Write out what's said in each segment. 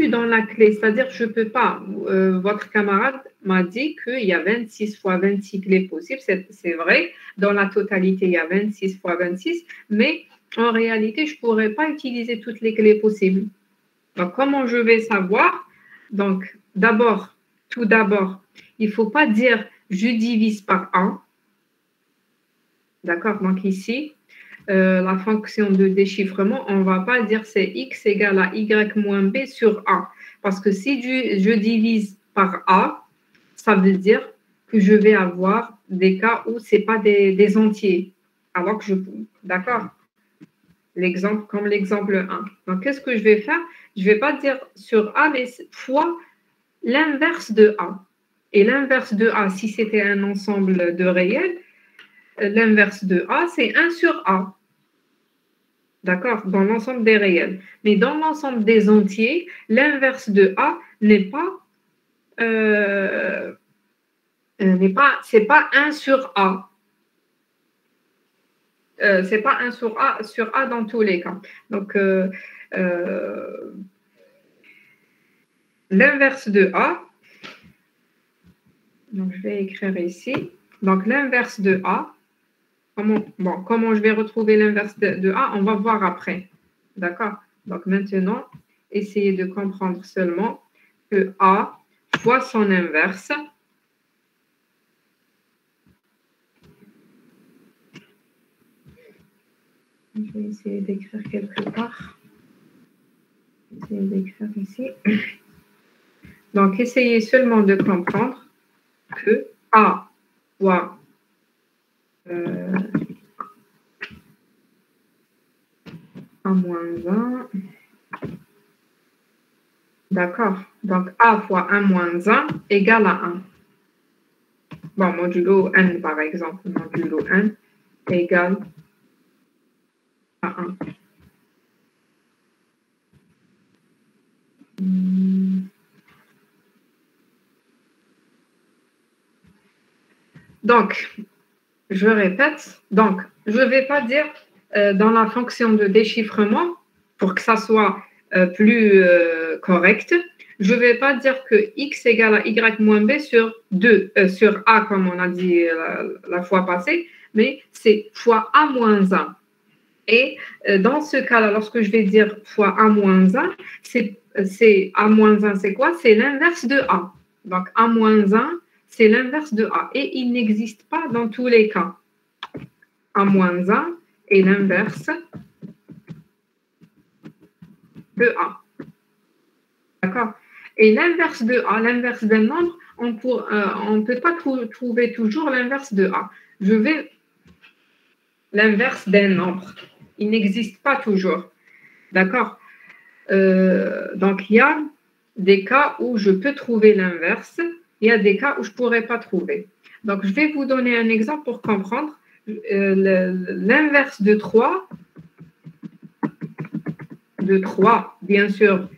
plus dans la clé, c'est-à-dire je ne peux pas. Votre camarade m'a dit qu'il y a 26 fois 26 clés possibles, c'est vrai, dans la totalité, il y a 26 fois 26, mais en réalité, je ne pourrais pas utiliser toutes les clés possibles. Donc, comment je vais savoir? Donc, tout d'abord, il ne faut pas dire je divise par 1. D'accord? Donc, ici, la fonction de déchiffrement, on ne va pas dire c'est x égale à y moins b sur a. Parce que si je divise par a, ça veut dire que je vais avoir des cas où ce n'est pas des entiers. Alors que d'accord? L'exemple, comme l'exemple 1. Donc, qu'est-ce que je vais faire? Je ne vais pas dire sur a, mais fois l'inverse de a. Et l'inverse de a, si c'était un ensemble de réels, l'inverse de a, c'est 1 sur a. D'accord? Dans l'ensemble des réels. Mais dans l'ensemble des entiers, l'inverse de A c'est pas 1 sur A. C'est pas 1 sur A dans tous les cas. Donc, l'inverse de A, donc je vais écrire ici. Donc, l'inverse de A, comment je vais retrouver l'inverse de A, on va voir après. D'accord? Donc, maintenant, essayez de comprendre seulement que A fois son inverse. Je vais essayer d'écrire quelque part. Essayer d'écrire ici. Donc, essayez seulement de comprendre que A fois A moins 1. D'accord. Donc, A fois 1 moins 1 égale à 1. Bon, modulo n, par exemple. Modulo n égale à 1. Donc, je répète. Donc, je ne vais pas dire dans la fonction de déchiffrement, pour que ça soit plus correct, je ne vais pas dire que x égale à y moins b sur a, comme on a dit la fois passée, mais c'est fois a moins 1. Et dans ce cas-là, lorsque je vais dire fois a moins 1, c'est a moins 1, c'est quoi? C'est l'inverse de a. Donc, a moins 1, c'est l'inverse de a. Et il n'existe pas dans tous les cas. A moins 1 est l'inverse de a. D'accord? Et l'inverse de a, l'inverse d'un nombre, on ne peut pas trouver toujours l'inverse de a. L'inverse d'un nombre. Il n'existe pas toujours. D'accord? Donc, il y a des cas où je peux trouver l'inverse. Il y a des cas où je ne pourrais pas trouver. Donc, je vais vous donner un exemple pour comprendre. L'inverse de 3, bien sûr,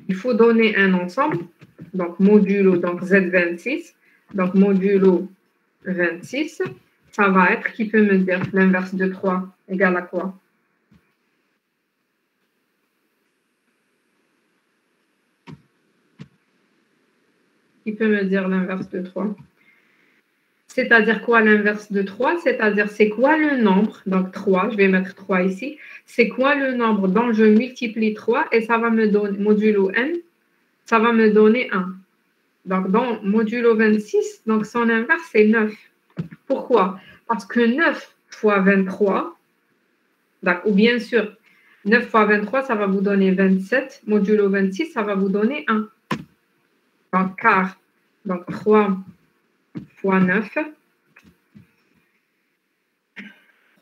il faut donner un ensemble. Donc, modulo, donc Z26. Donc, modulo 26, ça va être, qui peut me dire l'inverse de 3 égale à quoi? Qui peut me dire l'inverse de 3? C'est-à-dire quoi l'inverse de 3? C'est-à-dire c'est quoi le nombre? Donc 3, je vais mettre 3 ici. C'est quoi le nombre dont je multiplie 3 et ça va me donner, modulo n, ça va me donner 1. Donc dans modulo 26, donc son inverse c'est 9. Pourquoi? Parce que 9 fois 23, ou bien sûr, 9 fois 23, ça va vous donner 27. Modulo 26, ça va vous donner 1. Donc quart, donc 3 fois 9.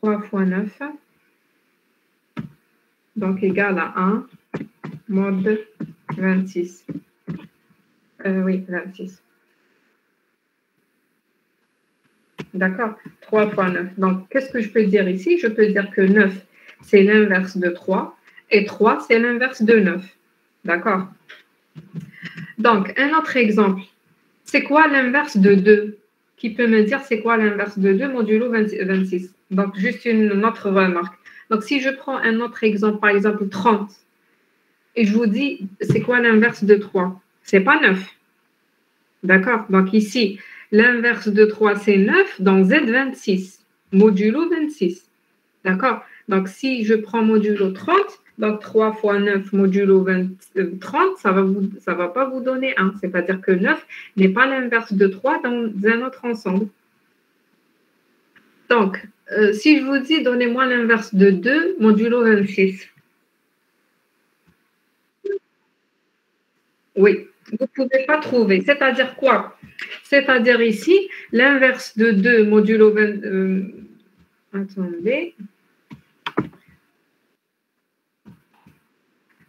3 fois 9, donc égal à 1, mode 26. Oui, 26. D'accord? 3 fois 9. Donc, qu'est-ce que je peux dire ici? Je peux dire que 9, c'est l'inverse de 3, et 3, c'est l'inverse de 9. D'accord? Donc, un autre exemple. C'est quoi l'inverse de 2? Qui peut me dire c'est quoi l'inverse de 2 modulo 26? Donc, juste une autre remarque. Donc, si je prends un autre exemple, par exemple 30, et je vous dis, c'est quoi l'inverse de 3? C'est pas 9. D'accord? Donc ici, l'inverse de 3, c'est 9 dans Z26, modulo 26. D'accord? Donc si je prends modulo 30, donc 3 fois 9 modulo 30, ça va pas vous donner 1. C'est-à-dire que 9 n'est pas l'inverse de 3 dans un autre ensemble. Donc, si je vous dis, donnez-moi l'inverse de 2 modulo 26. Oui, vous ne pouvez pas trouver. C'est-à-dire quoi? C'est-à-dire ici, l'inverse de 2 modulo 20... attendez.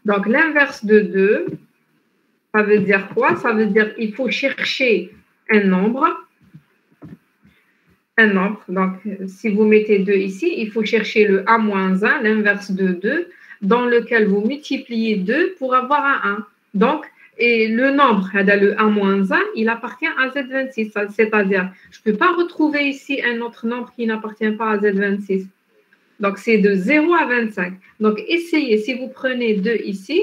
Donc, l'inverse de 2, ça veut dire quoi? Ça veut dire qu'il faut chercher un nombre. Un nombre. Donc, si vous mettez 2 ici, il faut chercher le A-1, l'inverse de 2, dans lequel vous multipliez 2 pour avoir un 1. Donc, et le nombre, le A-1, il appartient à Z26. C'est-à-dire, je ne peux pas retrouver ici un autre nombre qui n'appartient pas à Z26. Donc, c'est de 0 à 25. Donc, essayez, si vous prenez 2 ici,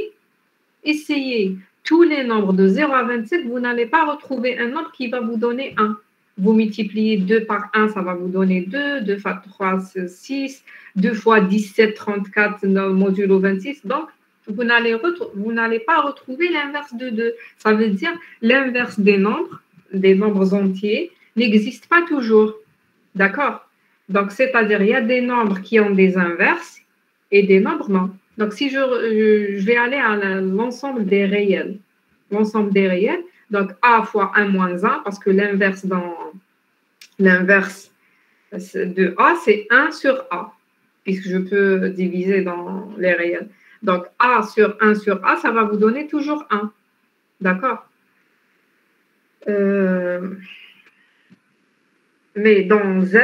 essayez tous les nombres de 0 à 27, vous n'allez pas retrouver un nombre qui va vous donner 1. Vous multipliez 2 par 1, ça va vous donner 2, 2 fois 3, 6, 2 fois 17, 34, modulo 26. Donc, vous n'allez pas retrouver l'inverse de 2. Ça veut dire l'inverse des nombres entiers, n'existe pas toujours. D'accord? Donc, c'est-à-dire, il y a des nombres qui ont des inverses et des nombres non. Donc, si je vais aller à l'ensemble des réels. L'ensemble des réels, donc A fois 1 moins 1, parce que l'inverse de A, c'est 1 sur A, puisque je peux diviser dans les réels. Donc, A sur 1 sur A, ça va vous donner toujours 1. D'accord? Mais dans Z,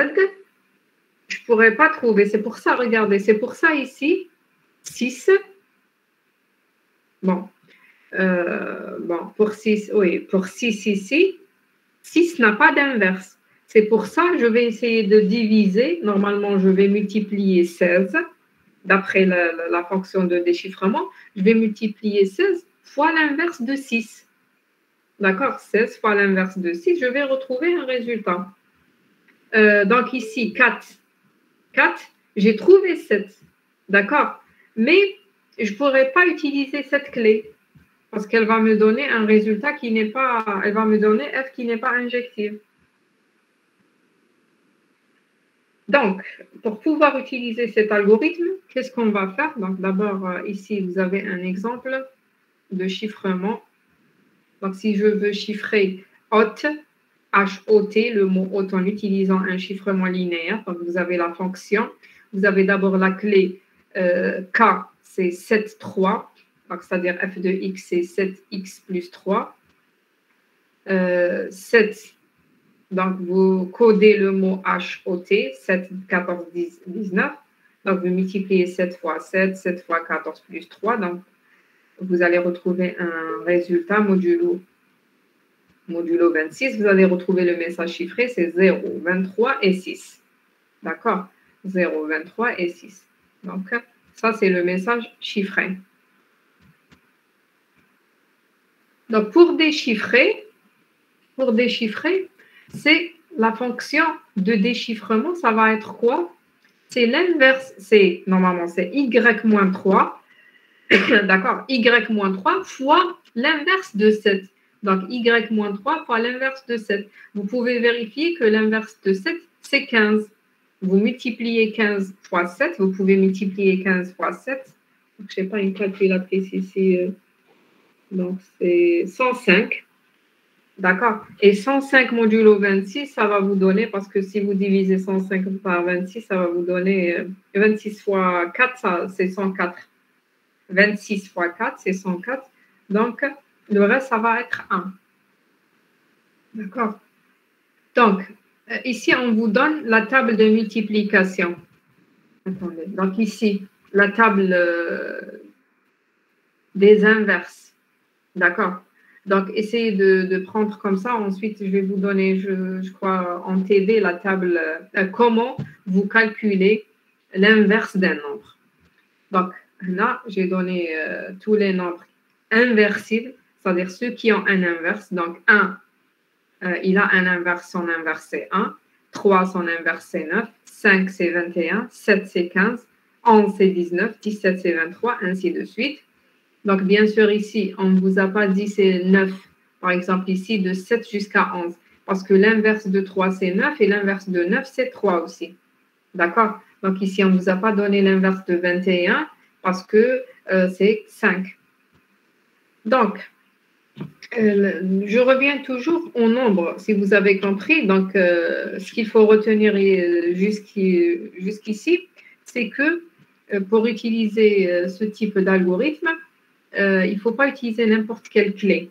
je ne pourrais pas trouver. C'est pour ça, regardez, c'est pour ça ici, 6. Bon, pour 6, oui, pour 6 ici, 6 n'a pas d'inverse. C'est pour ça que je vais essayer de diviser. Normalement, je vais multiplier 16, d'après la fonction de déchiffrement. Je vais multiplier 16 fois l'inverse de 6. D'accord? 16 fois l'inverse de 6, je vais retrouver un résultat. Donc ici, 4, j'ai trouvé 7. D'accord? Mais je ne pourrais pas utiliser cette clé parce qu'elle va me donner un résultat qui n'est pas... Elle va me donner F qui n'est pas injective. Donc, pour pouvoir utiliser cet algorithme, qu'est-ce qu'on va faire? Donc, d'abord, ici, vous avez un exemple de chiffrement. Donc, si je veux chiffrer hot, H-O-T, le mot hot en utilisant un chiffrement linéaire, donc vous avez la fonction. Vous avez d'abord la clé K, c'est 7, 3. Donc, c'est-à-dire f de x, c'est 7x plus 3. 7, donc vous codez le mot HOT, 7, 14, 10, 19. Donc, vous multipliez 7 fois 7, 7 fois 14 plus 3. Donc, vous allez retrouver un résultat modulo 26. Vous allez retrouver le message chiffré, c'est 0, 23 et 6. D'accord? 0, 23 et 6. Donc, ça, c'est le message chiffré. Donc, pour déchiffrer, c'est la fonction de déchiffrement, ça va être quoi? C'est l'inverse, normalement, c'est y-3, d'accord, y-3 fois l'inverse de 7. Donc, y-3 fois l'inverse de 7. Vous pouvez vérifier que l'inverse de 7, c'est 15. Vous multipliez 15 fois 7, vous pouvez multiplier 15 fois 7. Donc, je ne sais pas une calculatrice ici. Donc, c'est 105. D'accord? Et 105 modulo 26, ça va vous donner, parce que si vous divisez 105 par 26, ça va vous donner 26 fois 4, c'est 104. 26 fois 4, c'est 104. Donc, le reste, ça va être 1. D'accord? Donc, ici, on vous donne la table de multiplication. Attendez. Donc, ici, la table des inverses. D'accord? Donc, essayez de prendre comme ça. Ensuite, je vais vous donner, je crois, en TV, la table, comment vous calculez l'inverse d'un nombre. Donc, Là, j'ai donné tous les nombres inversibles, c'est-à-dire ceux qui ont un inverse. Donc, 1, il a un inverse, son inverse c'est 1. 3, son inverse c'est 9. 5, c'est 21. 7, c'est 15. 11, c'est 19. 17, c'est 23, ainsi de suite. Donc, bien sûr, ici, on ne vous a pas dit c'est 9. Par exemple, ici, de 7 jusqu'à 11. Parce que l'inverse de 3, c'est 9 et l'inverse de 9, c'est 3 aussi. D'accord? Donc, ici, on ne vous a pas donné l'inverse de 21 parce que c'est 5. Donc, je reviens toujours au nombre, si vous avez compris. Donc, ce qu'il faut retenir jusqu'ici, c'est que pour utiliser ce type d'algorithme, il ne faut pas utiliser n'importe quelle clé.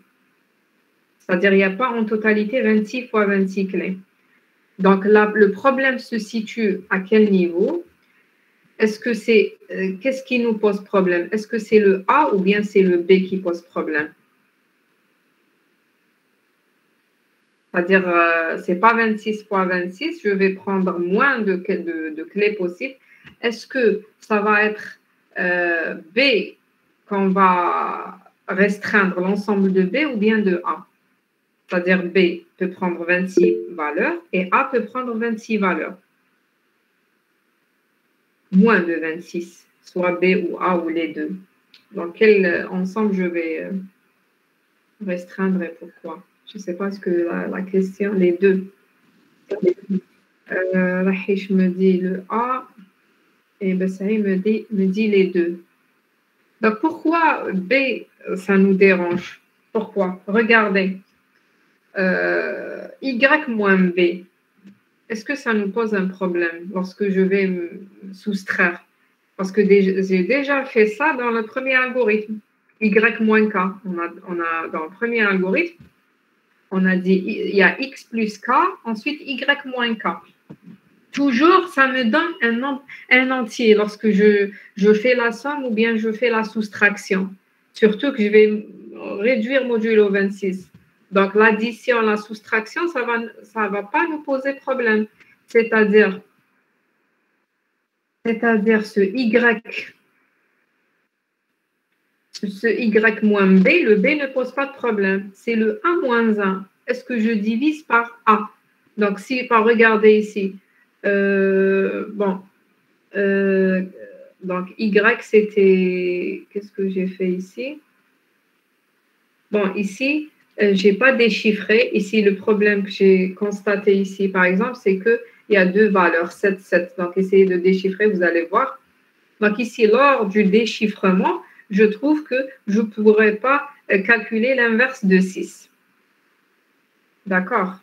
C'est-à-dire, il n'y a pas en totalité 26 fois 26 clés. Donc, là, le problème se situe à quel niveau? Est-ce que c'est, qu'est-ce qui nous pose problème? Est-ce que c'est le A ou bien c'est le B qui pose problème? C'est-à-dire, ce n'est pas 26 fois 26, je vais prendre moins de clés possibles. Est-ce que ça va être B qu'on va restreindre l'ensemble de B ou bien de A? C'est-à-dire B peut prendre 26 valeurs et A peut prendre 26 valeurs. Moins de 26, soit B ou A ou les deux. Dans quel ensemble je vais restreindre et pourquoi? Je ne sais pas ce que la question, les deux. Rahish me dit le A et Bessaï me dit les deux. Donc pourquoi B, ça nous dérange? Pourquoi? Regardez. Y moins B. Est-ce que ça nous pose un problème lorsque je vais me soustraire? Parce que j'ai déjà fait ça dans le premier algorithme. Y moins K. On a dans le premier algorithme, on a dit il y a X plus K, ensuite Y moins K. Toujours, ça me donne un entier lorsque je fais la somme ou bien je fais la soustraction. Surtout que je vais réduire modulo 26. Donc, l'addition, la soustraction, ça va pas nous poser problème. C'est-à-dire ce Y moins B, le B ne pose pas de problème. C'est le A moins 1. Est-ce que je divise par A? Donc, regardez ici. Donc, Y, c'était... Qu'est-ce que j'ai fait ici? Bon, ici, je n'ai pas déchiffré. Ici, le problème que j'ai constaté ici, par exemple, c'est qu'il y a deux valeurs, 7, 7. Donc, essayez de déchiffrer, vous allez voir. Donc, ici, lors du déchiffrement, je trouve que je ne pourrais pas calculer l'inverse de 6. D'accord?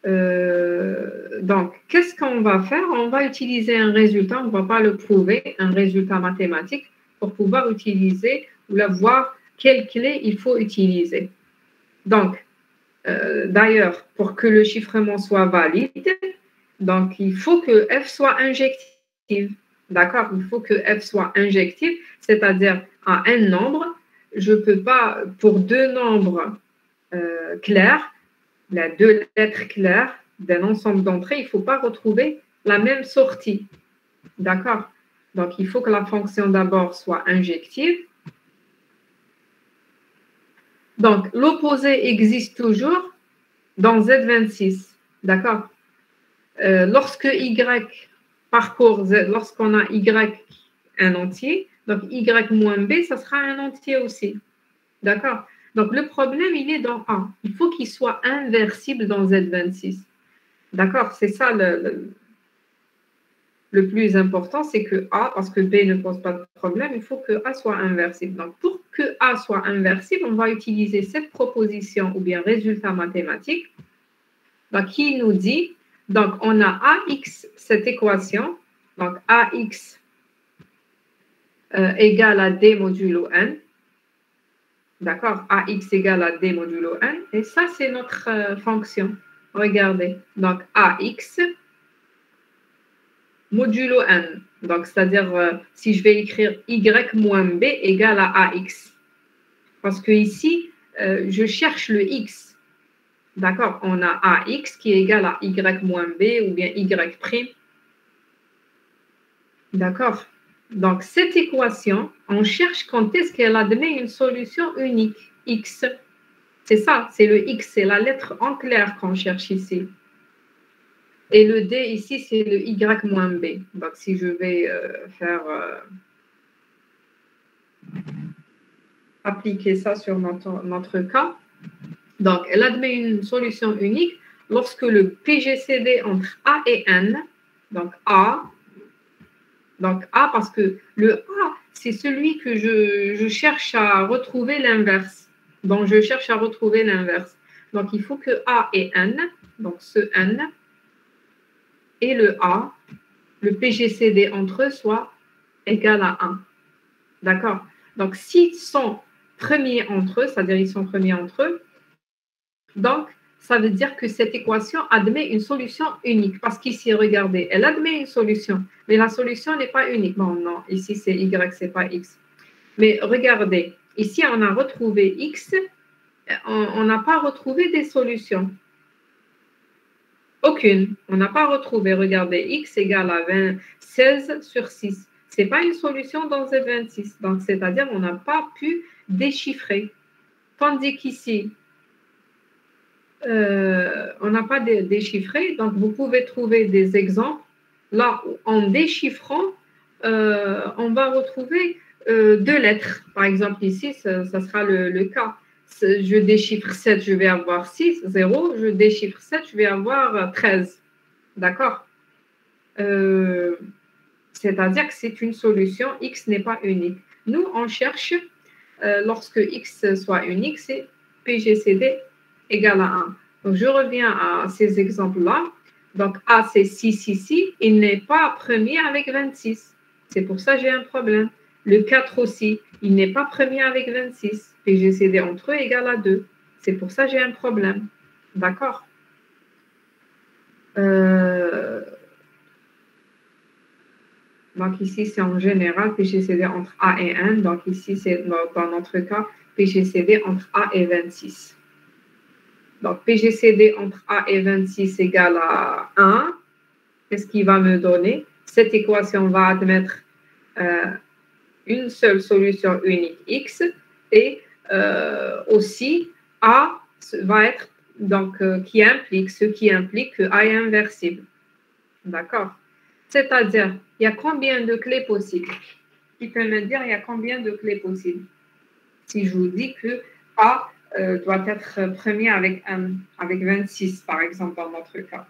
Donc, qu'est-ce qu'on va faire? On va utiliser un résultat, on ne va pas le prouver, un résultat mathématique, pour pouvoir utiliser ou voir quelle clé il faut utiliser. Donc, d'ailleurs, pour que le chiffrement soit valide, donc il faut que F soit injective. D'accord? Il faut que F soit injective, c'est-à-dire à un nombre, je ne peux pas, pour deux nombres clairs, les deux lettres claires d'un ensemble d'entrées, il ne faut pas retrouver la même sortie. D'accord? Donc, il faut que la fonction d'abord soit injective. Donc, l'opposé existe toujours dans Z26. D'accord? Lorsque Y parcourt Z, lorsqu'on a Y un entier, donc Y moins B, ça sera un entier aussi. D'accord? Donc, le problème, il est dans A. Il faut qu'il soit inversible dans Z26. D'accord? C'est ça le plus important, c'est que A, parce que B ne pose pas de problème, il faut que A soit inversible. Donc, pour que A soit inversible, on va utiliser cette proposition ou bien résultat mathématique donc, qui nous dit, donc, on a AX, cette équation, donc AX égale à D modulo N. D'accord? AX égale à D modulo N. Et ça, c'est notre fonction. Regardez. Donc, AX modulo N. Donc, c'est-à-dire, si je vais écrire Y moins B égale à AX. Parce que ici, je cherche le X. D'accord? On a AX qui est égal à Y moins B ou bien Y'. D'accord? Donc, cette équation, on cherche quand est-ce qu'elle admet une solution unique, x. C'est ça, c'est le x, c'est la lettre en clair qu'on cherche ici. Et le d ici, c'est le y moins b. Donc, si je vais faire appliquer ça sur notre cas, donc elle admet une solution unique lorsque le PGCD entre A et N, donc A parce que le A, c'est celui que je cherche à retrouver l'inverse. Donc, je cherche à retrouver l'inverse. Donc, il faut que A et N, donc ce N, et le A, le PGCD entre eux soit égal à 1. D'accord? Donc, s'ils sont premiers entre eux, c'est-à-dire ils sont premiers entre eux, donc, ça veut dire que cette équation admet une solution unique. Parce qu'ici, regardez, elle admet une solution, mais la solution n'est pas unique. Bon, non, ici c'est Y, c'est pas X. Mais regardez, ici on a retrouvé X, on n'a pas retrouvé des solutions. Aucune. On n'a pas retrouvé, regardez, X égale à 16 sur 6. Ce n'est pas une solution dans Z26. Donc, c'est-à-dire on n'a pas pu déchiffrer. Tandis qu'ici, on n'a pas déchiffré, donc vous pouvez trouver des exemples. Là, en déchiffrant, on va retrouver deux lettres. Par exemple, ici, ça sera le cas. Je déchiffre 7, je vais avoir 6, 0. Je déchiffre 7, je vais avoir 13. D'accord? C'est-à-dire que c'est une solution, X n'est pas unique. Nous, on cherche, lorsque X soit unique, c'est PGCD égale à 1. Donc, je reviens à ces exemples-là. Donc, A, c'est 6 ici. Il n'est pas premier avec 26. C'est pour ça que j'ai un problème. Le 4 aussi, il n'est pas premier avec 26. PGCD entre eux égale à 2. C'est pour ça que j'ai un problème. D'accord? Donc, ici, c'est en général PGCD entre A et N. Donc, ici, c'est dans notre cas, PGCD entre A et 26. Donc, PGCD entre A et 26 égale à 1. Qu'est-ce qu'il va me donner? Cette équation va admettre une seule solution unique X et aussi A va être, donc, ce qui implique que A est inversible. D'accord? C'est-à-dire, il y a combien de clés possibles? Qui peut me dire il y a combien de clés possibles? Si je vous dis que A doit être premier avec 26, par exemple, dans notre cas.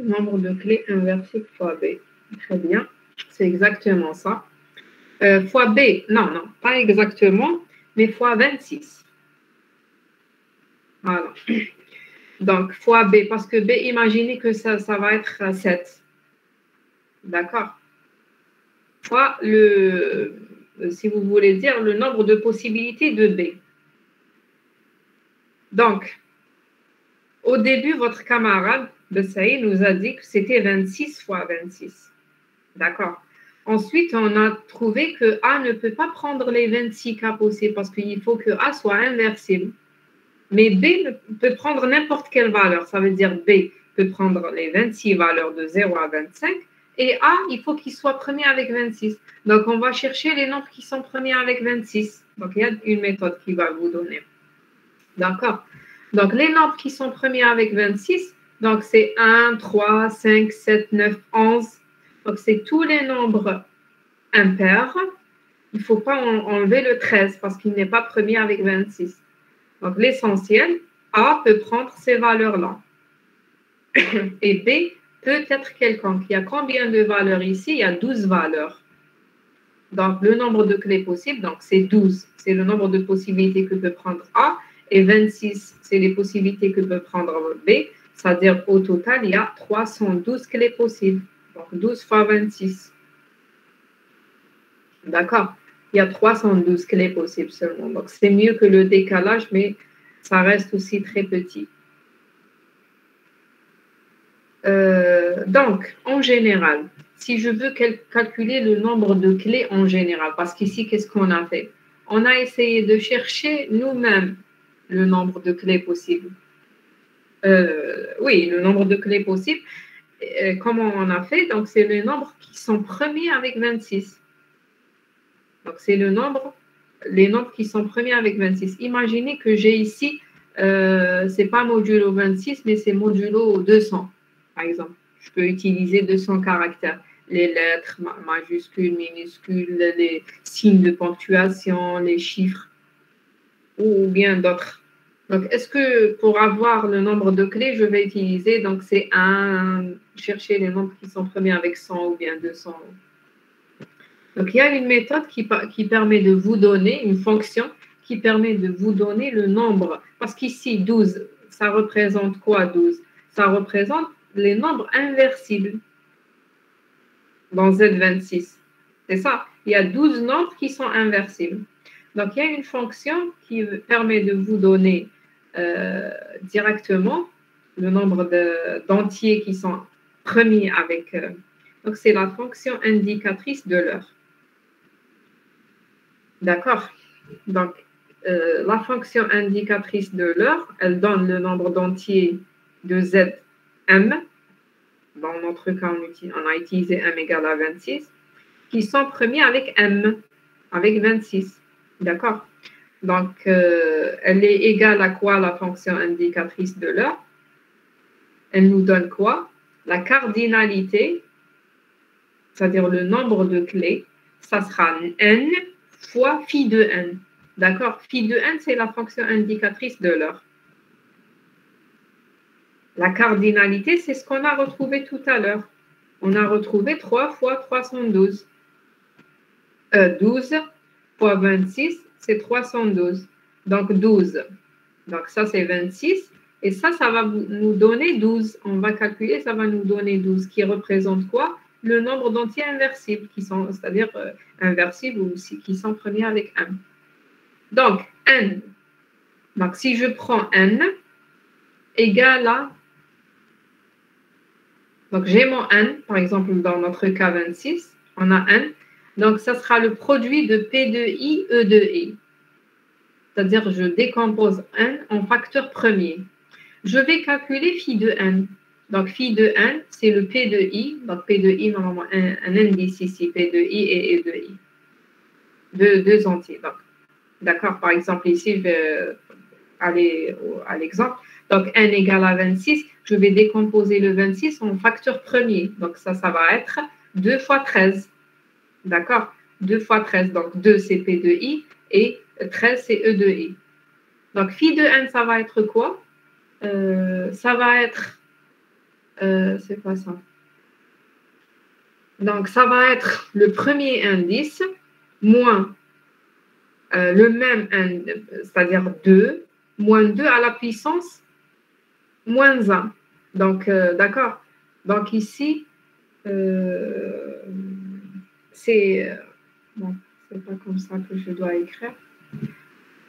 Nombre de clés inversible fois B. Très bien, c'est exactement ça. Fois B, non, pas exactement, mais fois 26. Voilà. Donc, fois B, parce que B, imaginez que ça va être 7. D'accord? Fois si vous voulez dire, le nombre de possibilités de B. Donc, au début, votre camarade de Saïd nous a dit que c'était 26 fois 26. D'accord? Ensuite, on a trouvé que A ne peut pas prendre les 26 cas possibles parce qu'il faut que A soit inversible. Mais B peut prendre n'importe quelle valeur. Ça veut dire B peut prendre les 26 valeurs de 0 à 25 et A, il faut qu'il soit premier avec 26. Donc, on va chercher les nombres qui sont premiers avec 26. Donc, il y a une méthode qui va vous donner. D'accord? Donc, les nombres qui sont premiers avec 26, donc c'est 1, 3, 5, 7, 9, 11. Donc, c'est tous les nombres impairs. Il ne faut pas enlever le 13 parce qu'il n'est pas premier avec 26. Donc, l'essentiel, A peut prendre ces valeurs-là. Et B peut être quelconque. Il y a combien de valeurs ici? Il y a 12 valeurs. Donc, le nombre de clés possibles, donc c'est 12. C'est le nombre de possibilités que peut prendre A. Et 26, c'est les possibilités que peut prendre B. C'est-à-dire, au total, il y a 312 clés possibles. Donc, 12 fois 26. D'accord? Il y a 312 clés possibles seulement. Donc, c'est mieux que le décalage, mais ça reste aussi très petit. Donc, en général, si je veux calculer le nombre de clés en général, parce qu'ici, qu'est-ce qu'on a fait? On a essayé de chercher nous-mêmes le nombre de clés possibles. Oui, le nombre de clés possibles. Comment on a fait? Donc, c'est les nombres qui sont premiers avec 26. Donc, c'est les nombres qui sont premiers avec 26. Imaginez que j'ai ici, ce n'est pas modulo 26, mais c'est modulo 200, par exemple. Je peux utiliser 200 caractères. Les lettres, majuscules, minuscules, les signes de ponctuation, les chiffres, ou bien d'autres. Donc, est-ce que pour avoir le nombre de clés, je vais utiliser, donc c'est chercher les nombres qui sont premiers avec 100 ou bien 200. Donc, il y a une méthode qui permet de vous donner, une fonction qui permet de vous donner le nombre. Parce qu'ici, 12, ça représente quoi, 12? Ça représente les nombres inversibles dans Z26. C'est ça. Il y a 12 nombres qui sont inversibles. Donc, il y a une fonction qui permet de vous donner directement le nombre d'entiers qui sont premiers avec... donc, c'est la fonction indicatrice de l'heure. D'accord. Donc, la fonction indicatrice de l'heure, elle donne le nombre d'entiers de Zm. Dans notre cas, on a utilisé m égale à 26, qui sont premiers avec m, avec 26. D'accord. Donc, elle est égale à quoi, la fonction indicatrice de l'heure? Elle nous donne quoi? La cardinalité, c'est-à-dire le nombre de clés, ça sera n fois phi de n. D'accord? Phi de n, c'est la fonction indicatrice de l'heure. La cardinalité, c'est ce qu'on a retrouvé tout à l'heure. On a retrouvé 3 fois 312. 12 fois 26, c'est 312. Donc, 12. Donc, ça, c'est 26. Et ça va nous donner 12. On va calculer, ça va nous donner 12, qui représente quoi? Le nombre d'entiers inversibles, c'est-à-dire inversibles ou qui sont premiers avec n. Donc, n. Donc, si je prends n égale à... Donc, j'ai mon n, par exemple, dans notre cas 26, on a n. Donc, ça sera le produit de P de I, E de I. C'est-à-dire, je décompose n en facteur premier. Je vais calculer phi de n. Donc, phi de n, c'est le P de I. Donc, P de I, normalement, un indice ici, P de I et E de I. Deux entiers. D'accord, par exemple, ici, je vais aller à l'exemple. Donc, n égale à 26, je vais décomposer le 26 en facteur premier. Donc, ça va être 2 fois 13. D'accord? 2 fois 13. Donc, 2, c'est P de I et 13, c'est E de I. Donc, phi de n, ça va être quoi? Ça va être... c'est quoi ça? Donc, ça va être le premier indice moins le même indice, c'est-à-dire 2, moins 2 à la puissance moins 1. Donc, d'accord. Donc, ici, c'est... bon, c'est pas comme ça que je dois écrire.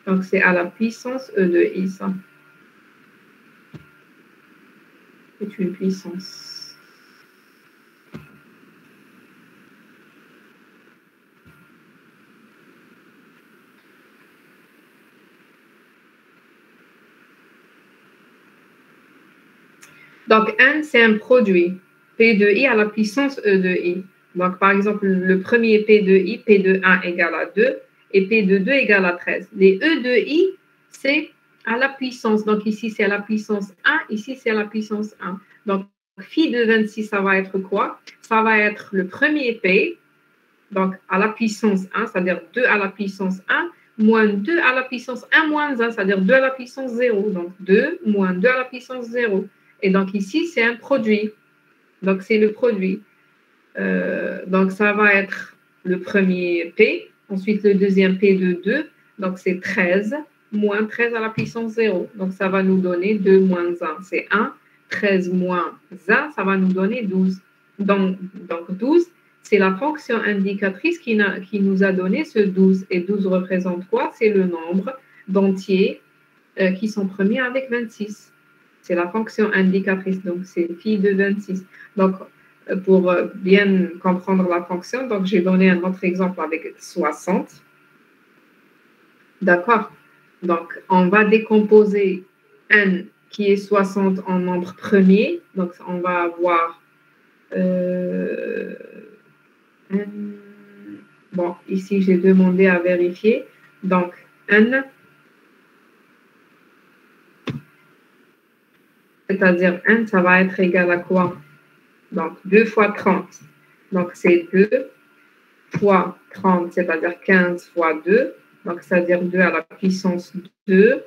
Donc, c'est à la puissance E de I, ça. C'est une puissance. Donc, n, c'est un produit. P de I à la puissance E de I. Donc, par exemple, le premier P de I, P de 1 égale à 2, et P de 2 égale à 13. Les E de I, c'est à la puissance. Donc, ici, c'est à la puissance 1, ici, c'est à la puissance 1. Donc, phi de 26, ça va être quoi? Ça va être le premier P, donc à la puissance 1, c'est-à-dire 2 à la puissance 1, moins 2 à la puissance 1 moins 1, c'est-à-dire 2 à la puissance 0. Donc, 2 moins 2 à la puissance 0. Et donc, ici, c'est un produit. Donc, c'est le produit. Donc, ça va être le premier P, ensuite le deuxième P de 2, donc c'est 13, moins 13 à la puissance 0. Donc, ça va nous donner 2 moins 1, c'est 1. 13 moins 1, ça va nous donner 12. Donc 12, c'est la fonction indicatrice qui nous a donné ce 12. Et 12 représente quoi? C'est le nombre d'entiers qui sont premiers avec 26. c'est la fonction indicatrice, donc c'est phi de 26. Donc, pour bien comprendre la fonction, donc j'ai donné un autre exemple avec 60. D'accord? Donc, on va décomposer n qui est 60 en nombre premier. Donc, on va avoir n. Bon, ici, j'ai demandé à vérifier. Donc, n, c'est-à-dire n, ça va être égal à quoi? Donc, 2 fois 30. Donc, c'est 2 fois 30, c'est-à-dire 15 fois 2. Donc, c'est-à-dire 2 à la puissance 2.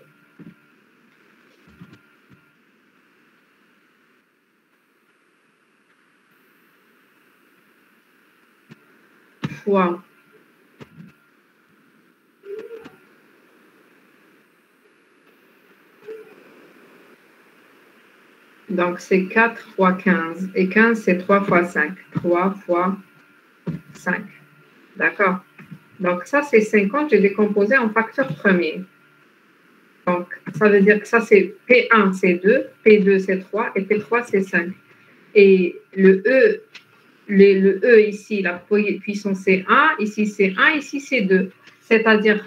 Fois donc c'est 4 fois 15 et 15 c'est 3 fois 5. 3 fois 5. D'accord? Donc ça c'est 50, j'ai décomposé en facteur premier. Donc ça veut dire que ça c'est P1 c'est 2, P2 c'est 3 et P3 c'est 5. Et le E ici, la puissance c'est 1, ici c'est 1, ici c'est 2. C'est-à-dire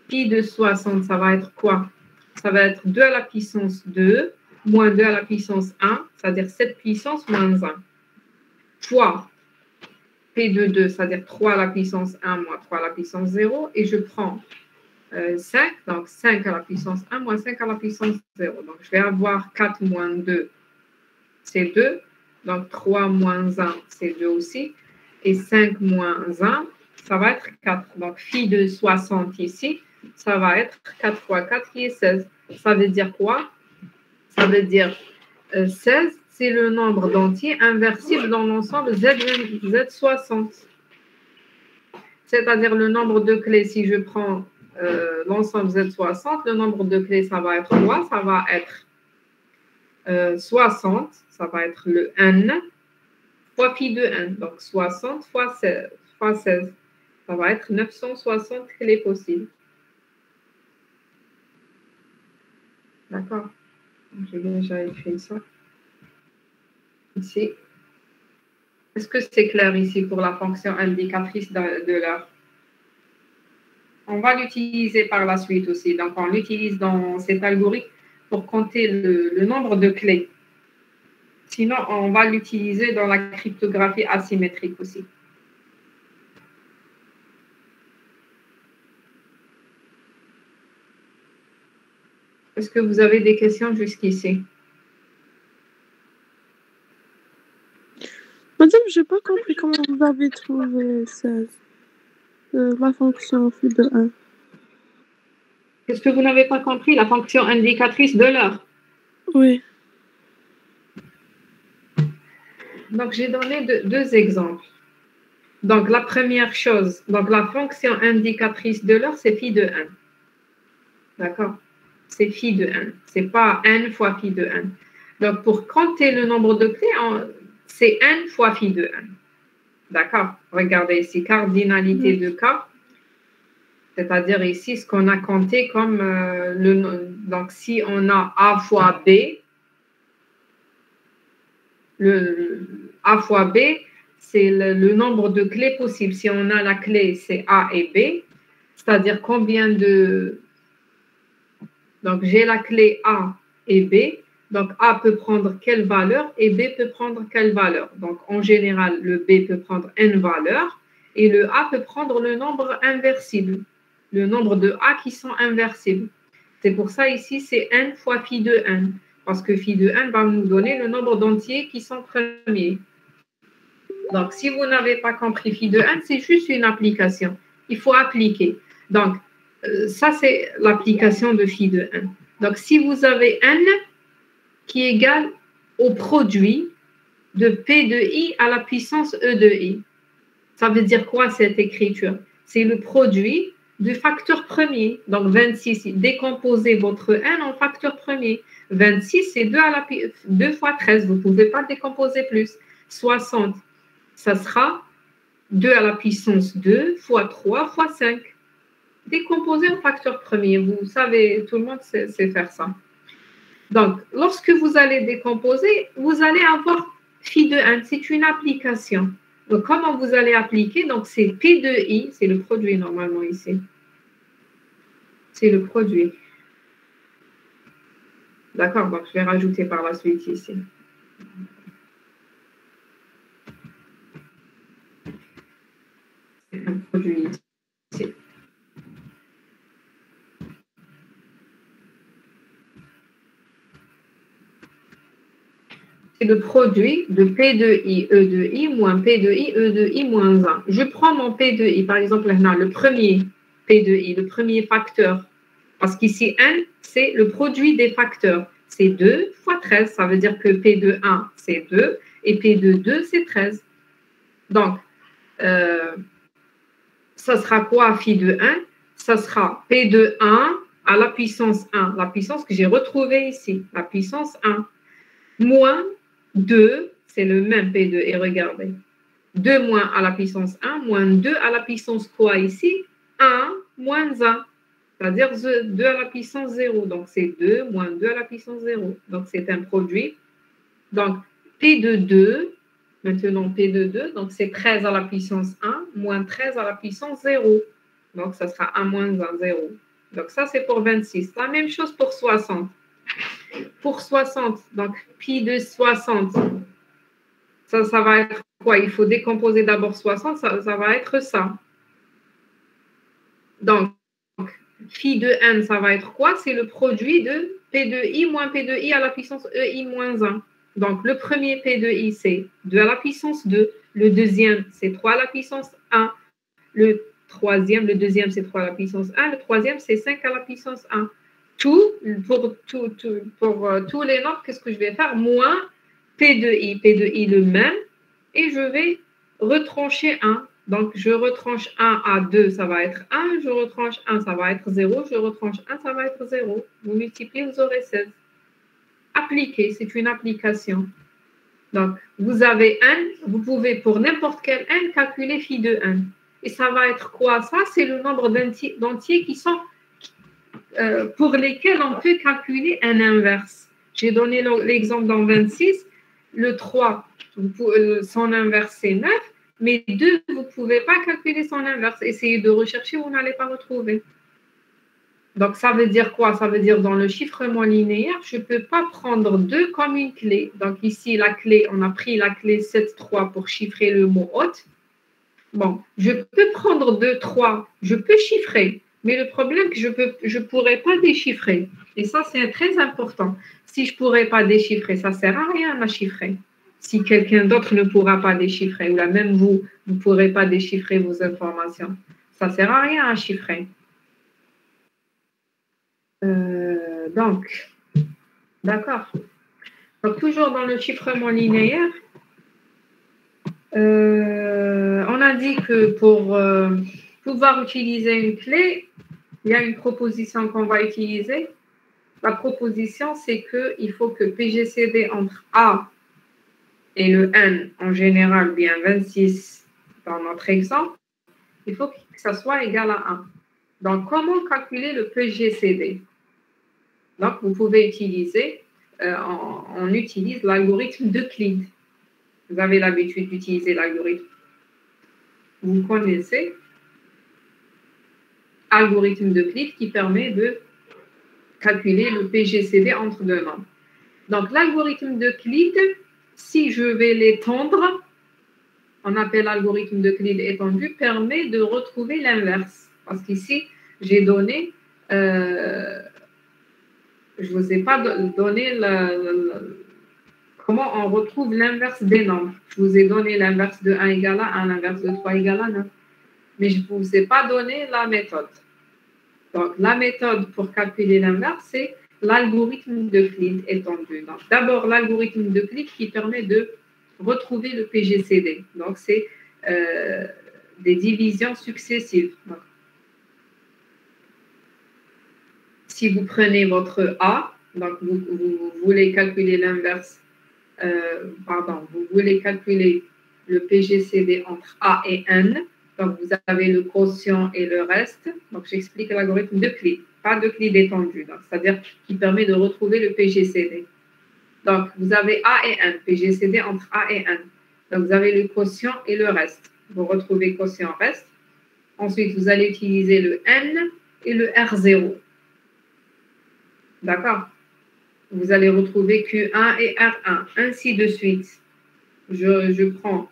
pi de 60, ça va être quoi? Ça va être 2 à la puissance 2 moins 2 à la puissance 1, c'est-à-dire 7 puissance moins 1, fois P de 2, c'est-à-dire 3 à la puissance 1 moins 3 à la puissance 0, et je prends 5, donc 5 à la puissance 1 moins 5 à la puissance 0. Donc je vais avoir 4 moins 2, c'est 2, donc 3 moins 1, c'est 2 aussi, et 5 moins 1, ça va être 4. Donc phi de 60 ici, ça va être 4 fois 4 qui est 16. Ça veut dire quoi? Ça veut dire 16, c'est le nombre d'entiers inversible dans l'ensemble Z60. C'est-à-dire le nombre de clés, si je prends l'ensemble Z60, le nombre de clés, ça va être quoi? Ça va être 60, ça va être le n, fois phi de n. Donc 60 fois 16, ça va être 960 clés possibles. D'accord? J'ai déjà écrit ça. Ici. Est-ce que c'est clair ici pour la fonction indicatrice de l'heure? On va l'utiliser par la suite aussi. Donc, on l'utilise dans cet algorithme pour compter le nombre de clés. Sinon, on va l'utiliser dans la cryptographie asymétrique aussi. Est-ce que vous avez des questions jusqu'ici? Madame, je n'ai pas compris comment vous avez trouvé 16, la fonction phi de 1. Qu'est-ce que vous n'avez pas compris? La fonction indicatrice de l'heure. Oui. Donc, j'ai donné deux exemples. Donc, la première chose, donc la fonction indicatrice de l'heure, c'est phi de 1. D'accord? C'est phi de 1. Ce n'est pas n fois phi de 1. Donc, pour compter le nombre de clés, c'est n fois phi de 1. D'accord? Regardez ici, cardinalité de K. C'est-à-dire ici, ce qu'on a compté comme donc, si on a A fois B, A fois B, c'est le nombre de clés possibles. Si on a la clé, c'est A et B, c'est-à-dire combien de... Donc, j'ai la clé A et B. Donc, A peut prendre quelle valeur et B peut prendre quelle valeur. Donc, en général, le B peut prendre n valeurs et le A peut prendre le nombre inversible, le nombre de A qui sont inversibles. C'est pour ça, ici, c'est n fois phi de n, parce que phi de n va nous donner le nombre d'entiers qui sont premiers. Donc, si vous n'avez pas compris phi de n, c'est juste une application. Il faut appliquer. Donc, ça, c'est l'application de phi de n. Donc, si vous avez n qui est égal au produit de P de I à la puissance E de I, ça veut dire quoi cette écriture? C'est le produit du facteur premier. Donc, 26, décomposez votre n en facteur premier. 26, c'est 2 fois 13. Vous ne pouvez pas décomposer plus. 60, ça sera 2 à la puissance 2 fois 3 fois 5. Décomposer en facteur premier. Vous savez, tout le monde sait faire ça. Donc, lorsque vous allez décomposer, vous allez avoir phi de 1, c'est une application. Donc, comment vous allez appliquer? Donc, c'est P de I, c'est le produit normalement ici. C'est le produit. D'accord, donc je vais rajouter par la suite ici. C'est un produit ici. C'est le produit de P de I, E de I, moins P de I, E de I, moins 1. Je prends mon P de I, par exemple, le premier P de I, le premier facteur. Parce qu'ici, 1, c'est le produit des facteurs. C'est 2 fois 13. Ça veut dire que P de 1, c'est 2, et P de 2, c'est 13. Donc, ça sera quoi, phi de 1? Ça sera P de 1 à la puissance 1, la puissance que j'ai retrouvée ici, la puissance 1, moins 2, c'est le même P2, et regardez, 2 moins à la puissance 1, moins 2 à la puissance quoi ici? 1 moins 1, c'est-à-dire 2 à la puissance 0, donc c'est 2 moins 2 à la puissance 0, donc c'est un produit. Donc P de 2, maintenant P de 2, donc c'est 13 à la puissance 1, moins 13 à la puissance 0, donc ça sera 1 moins 1, 0. Donc ça c'est pour 26, la même chose pour 60. Pour 60, donc pi de 60, ça va être quoi? Il faut décomposer d'abord 60, ça va être ça. Donc, phi de n, ça va être quoi? C'est le produit de P de I moins P de I à la puissance EI moins 1. Donc, le premier P de I, c'est 2 à la puissance 2. Le deuxième, c'est 3 à la puissance 1. Le deuxième, c'est 3 à la puissance 1. Le troisième, c'est 5 à la puissance 1. Pour tous les nombres, qu'est-ce que je vais faire? Moins P de I le même, et je vais retrancher 1. Donc, je retranche 1 à 2, ça va être 1. Je retranche 1, ça va être 0. Je retranche 1, ça va être 0. Vous multipliez, vous aurez 16. Appliquer, c'est une application. Donc, vous avez n, vous pouvez pour n'importe quel n calculer phi de n. Et ça va être quoi? Ça, c'est le nombre d'entiers qui sont pour lesquels on peut calculer un inverse. J'ai donné l'exemple dans 26. Le 3, son inverse, c'est 9. Mais 2, vous ne pouvez pas calculer son inverse. Essayez de rechercher, vous n'allez pas retrouver. Donc, ça veut dire quoi? Ça veut dire dans le chiffrement linéaire, je ne peux pas prendre 2 comme une clé. Donc, ici, la clé, on a pris la clé 7,3 pour chiffrer le mot hôte. Bon, je peux prendre 2, 3, je peux chiffrer. Mais le problème, c'est que je ne pourrais pas déchiffrer. Et ça, c'est très important. Si je ne pourrais pas déchiffrer, ça ne sert à rien à chiffrer. Si quelqu'un d'autre ne pourra pas déchiffrer, ou là même vous ne pourrez pas déchiffrer vos informations, ça ne sert à rien à chiffrer. Donc, d'accord. Donc, toujours dans le chiffrement linéaire, on a dit que pour pouvoir utiliser une clé, il y a une proposition qu'on va utiliser. La proposition, c'est qu'il faut que PGCD entre A et le N, en général, bien 26 dans notre exemple, il faut que ça soit égal à 1. Donc, comment calculer le PGCD? Donc, vous pouvez utiliser, on utilise l'algorithme d'Euclide. Vous avez l'habitude d'utiliser l'algorithme. Vous connaissez l'algorithme d'Euclide qui permet de calculer le PGCD entre deux nombres. Donc, l'algorithme d'Euclide, si je vais l'étendre, on appelle l'algorithme d'Euclide étendu, permet de retrouver l'inverse. Parce qu'ici, j'ai donné, je ne vous ai pas donné comment on retrouve l'inverse des nombres. Je vous ai donné l'inverse de 1 égale à 1, l'inverse de 3 égale à 9. Mais je ne vous ai pas donné la méthode. Donc, la méthode pour calculer l'inverse, c'est l'algorithme d'Euclide étendu. Donc, d'abord, l'algorithme d'Euclide qui permet de retrouver le PGCD. Donc, c'est des divisions successives. Donc, si vous prenez votre A, donc vous voulez calculer l'inverse, vous voulez calculer le PGCD entre A et N, donc vous avez le quotient et le reste. Donc, j'explique l'algorithme d'Euclide. pas de Euclide étendu, c'est-à-dire qui permet de retrouver le PGCD. Donc, vous avez A et N, PGCD entre A et N. Donc, vous avez le quotient et le reste. Vous retrouvez quotient reste. Ensuite, vous allez utiliser le N et le R0. D'accord? Vous allez retrouver Q1 et R1, ainsi de suite. Je prends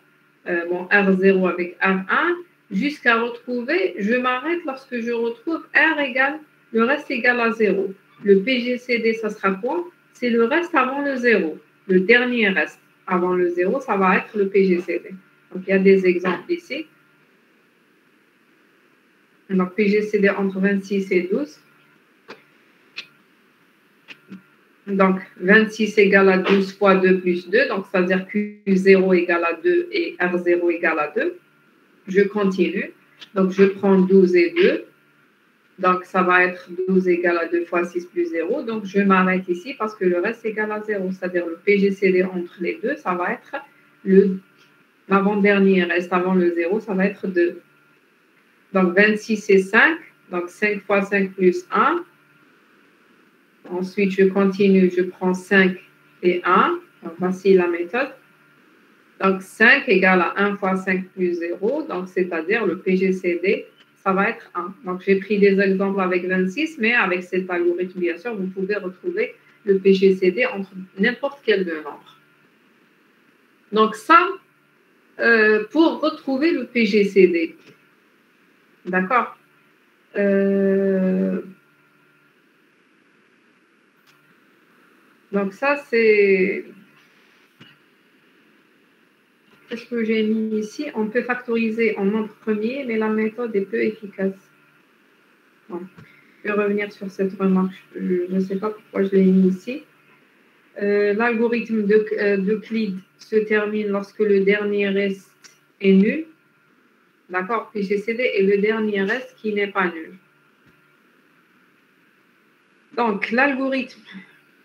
mon R0 avec R1 jusqu'à retrouver, je m'arrête lorsque je retrouve R égale, le reste égal à 0. Le PGCD, ça sera quoi? C'est le reste avant le 0. Le dernier reste avant le 0, ça va être le PGCD. Donc, il y a des exemples ici. Donc, PGCD entre 26 et 12. Donc, 26 égale à 12 fois 2 plus 2. Donc, c'est-à-dire Q0 égale à 2 et R0 égale à 2. Je continue. Donc, je prends 12 et 2. Donc, ça va être 12 égale à 2 fois 6 plus 0. Donc, je m'arrête ici parce que le reste égale à 0. C'est-à-dire le PGCD entre les deux, ça va être l'avant-dernier reste avant le 0, ça va être 2. Donc, 26 et 5. Donc, 5 fois 5 plus 1. Ensuite, je continue, je prends 5 et 1. Donc, voici la méthode. Donc, 5 égale à 1 fois 5 plus 0. Donc, c'est-à-dire le PGCD, ça va être 1. Donc, j'ai pris des exemples avec 26, mais avec cet algorithme, bien sûr, vous pouvez retrouver le PGCD entre n'importe quel deux nombres. Donc, ça, pour retrouver le PGCD. D'accord? Donc, ça, c'est... Qu'est-ce que j'ai mis ici? On peut factoriser en nombre premier, mais la méthode est peu efficace. Bon. Je vais revenir sur cette remarque. Je ne sais pas pourquoi je l'ai mis ici. L'algorithme d'Euclide se termine lorsque le dernier reste est nul. D'accord? PGCD est le dernier reste qui n'est pas nul. Donc,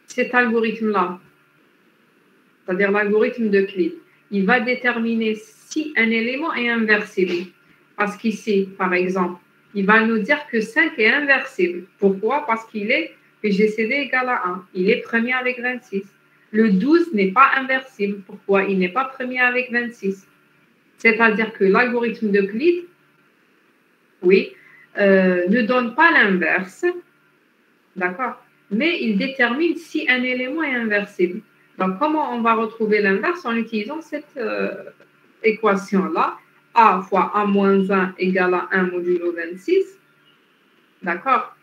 cet algorithme-là, c'est-à-dire l'algorithme d'Euclide, il va déterminer si un élément est inversible. Parce qu'ici, par exemple, il va nous dire que 5 est inversible. Pourquoi? Parce qu'il est PGCD égale à 1. Il est premier avec 26. Le 12 n'est pas inversible. Pourquoi? Il n'est pas premier avec 26. C'est-à-dire que l'algorithme d'Euclide, oui, ne donne pas l'inverse, d'accord? Mais il détermine si un élément est inversible. Donc, comment on va retrouver l'inverse? En utilisant cette équation-là. A fois A moins 1 égale à 1 modulo 26. D'accord?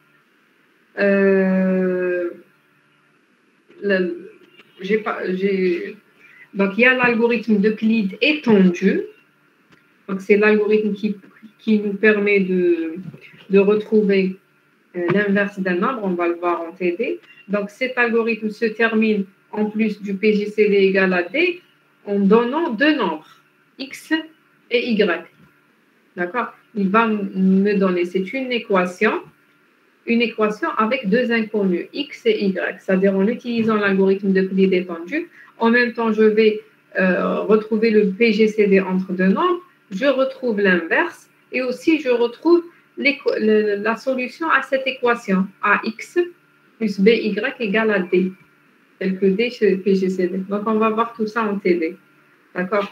Donc, il y a l'algorithme d'Euclide étendu. Donc, c'est l'algorithme qui nous permet de retrouver l'inverse d'un nombre. On va le voir en TD. Donc, cet algorithme se termine en plus du PGCD égal à D en donnant deux nombres, X et Y. D'accord? Il va me donner, c'est une équation avec deux inconnus, X et Y. C'est-à-dire en utilisant l'algorithme d'Euclide étendu, en même temps, je vais retrouver le PGCD entre deux nombres, je retrouve l'inverse et aussi je retrouve la solution à cette équation, AX plus BY égale à D, tel que D chez PGCD. Donc, on va voir tout ça en TD. D'accord?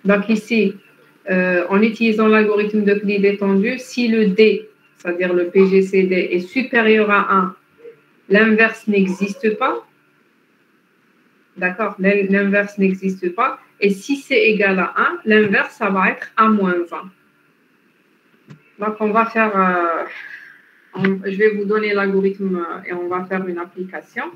Donc, ici, en utilisant l'algorithme d'Euclide étendu, si le D, c'est-à-dire le PGCD, est supérieur à 1, l'inverse n'existe pas. D'accord? L'inverse n'existe pas. Et si c'est égal à 1, l'inverse, ça va être A moins 1. Donc, on va faire... je vais vous donner l'algorithme et on va faire une application.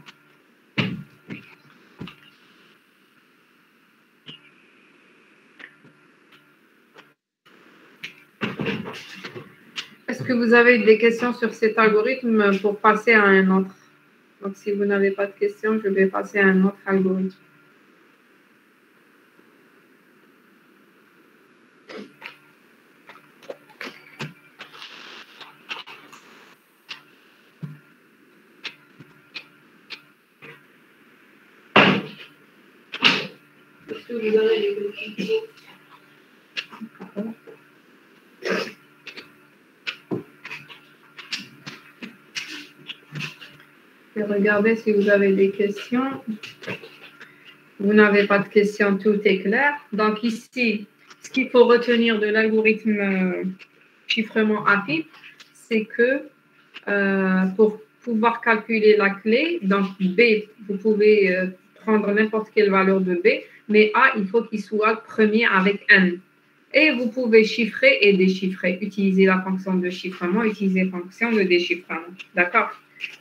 Est-ce que vous avez des questions sur cet algorithme pour passer à un autre? Donc, si vous n'avez pas de questions, je vais passer à un autre algorithme. Est-ce que vous avez des questions? vais regarder si vous avez des questions. Vous n'avez pas de questions, tout est clair. Donc ici, ce qu'il faut retenir de l'algorithme chiffrement AFIP, c'est que pour pouvoir calculer la clé, donc B, vous pouvez prendre n'importe quelle valeur de B, mais A, il faut qu'il soit premier avec N. Et vous pouvez chiffrer et déchiffrer, utiliser la fonction de chiffrement, utiliser la fonction de déchiffrement. D'accord?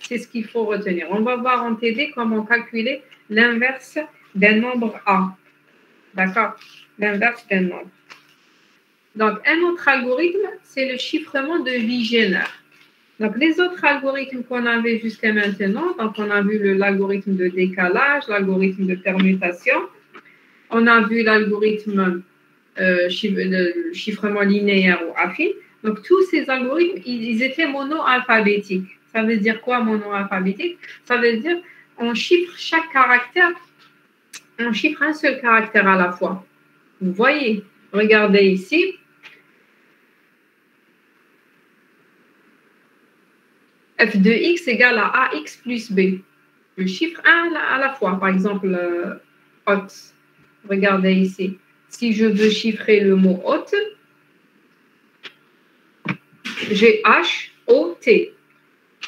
C'est ce qu'il faut retenir. On va voir en TD comment calculer l'inverse d'un nombre A. D'accord? L'inverse d'un nombre. Donc, un autre algorithme, c'est le chiffrement de Wigner. Donc, les autres algorithmes qu'on avait jusqu'à maintenant, donc on a vu l'algorithme de décalage, l'algorithme de permutation, on a vu l'algorithme de chiffrement linéaire ou affine. Donc, tous ces algorithmes, ils étaient monoalphabétiques. Ça veut dire quoi, monoalphabétique? Ça veut dire on chiffre chaque caractère, on chiffre un seul caractère à la fois. Vous voyez, regardez ici. F de x égale à ax plus b. Je chiffre un à la fois. Par exemple, hôte. Regardez ici. Si je veux chiffrer le mot hôte, j'ai H, O, T.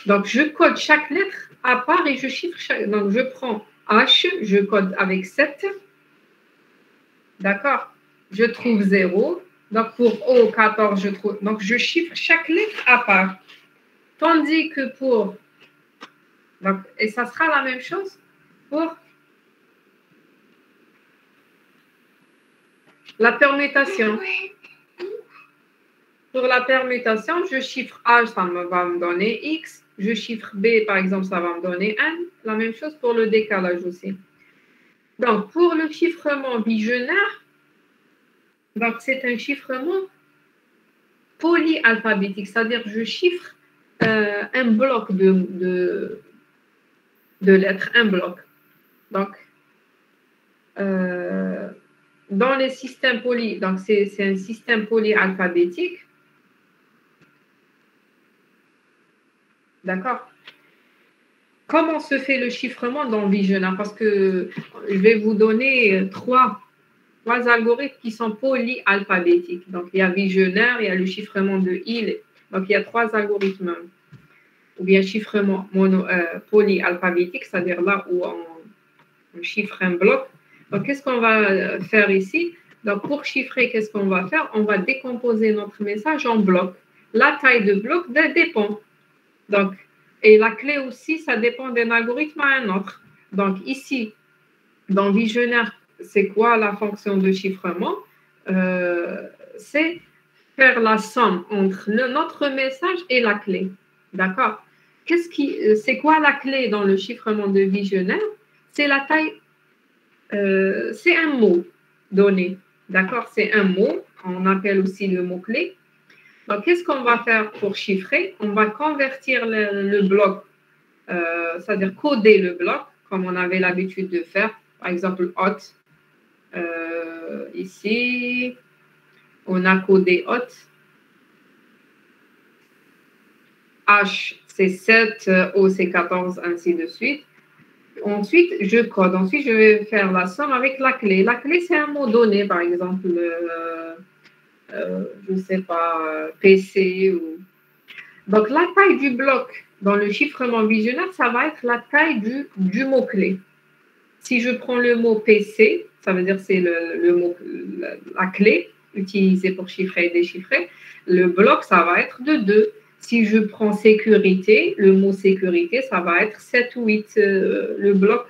Donc, je code chaque lettre à part et je chiffre chaque. Donc, je prends H, je code avec 7. D'accord? Je trouve 0. Donc, pour O, 14, je trouve. Donc, je chiffre chaque lettre à part. Tandis que pour... Donc, et ça sera la même chose pour la permutation. Pour la permutation, je chiffre A, ça va me donner X. Je chiffre B, par exemple, ça va me donner N. La même chose pour le décalage aussi. Donc, pour le chiffrement bigénaire, donc c'est un chiffrement polyalphabétique, c'est-à-dire je chiffre un bloc de lettres, un bloc. Donc, dans les systèmes poly, donc c'est un système polyalphabétique. D'accord? Comment se fait le chiffrement dans Wigner? Parce que je vais vous donner trois algorithmes qui sont polyalphabétiques. Donc, il y a Wigner, il y a le chiffrement de Hill. Donc, il y a trois algorithmes. Ou bien chiffrement polyalphabétique, c'est-à-dire là où on chiffre un bloc. Donc, qu'est-ce qu'on va faire ici? Donc, pour chiffrer, qu'est-ce qu'on va faire? On va décomposer notre message en blocs. La taille de bloc dépend. Donc, et la clé aussi, ça dépend d'un algorithme à un autre. Donc, ici, dans Wigner, c'est quoi la fonction de chiffrement? C'est faire la somme entre notre message et la clé. D'accord? C'est quoi la clé dans le chiffrement de Wigner? C'est la taille, c'est un mot donné. D'accord? C'est un mot, on appelle aussi le mot-clé. Donc, qu'est-ce qu'on va faire pour chiffrer? On va convertir le bloc, c'est-à-dire coder le bloc, comme on avait l'habitude de faire. Par exemple, hôte. Ici, on a codé hôte. H, c'est 7, O, c'est 14, ainsi de suite. Ensuite, je code. Ensuite, je vais faire la somme avec la clé. La clé, c'est un mot donné, par exemple, je ne sais pas, PC. Donc, la taille du bloc dans le chiffrement Wigner, ça va être la taille du mot-clé. Si je prends le mot PC, ça veut dire c'est le mot, la clé utilisée pour chiffrer et déchiffrer, le bloc, ça va être de 2. Si je prends sécurité, le mot sécurité, ça va être 7 ou 8. Le bloc,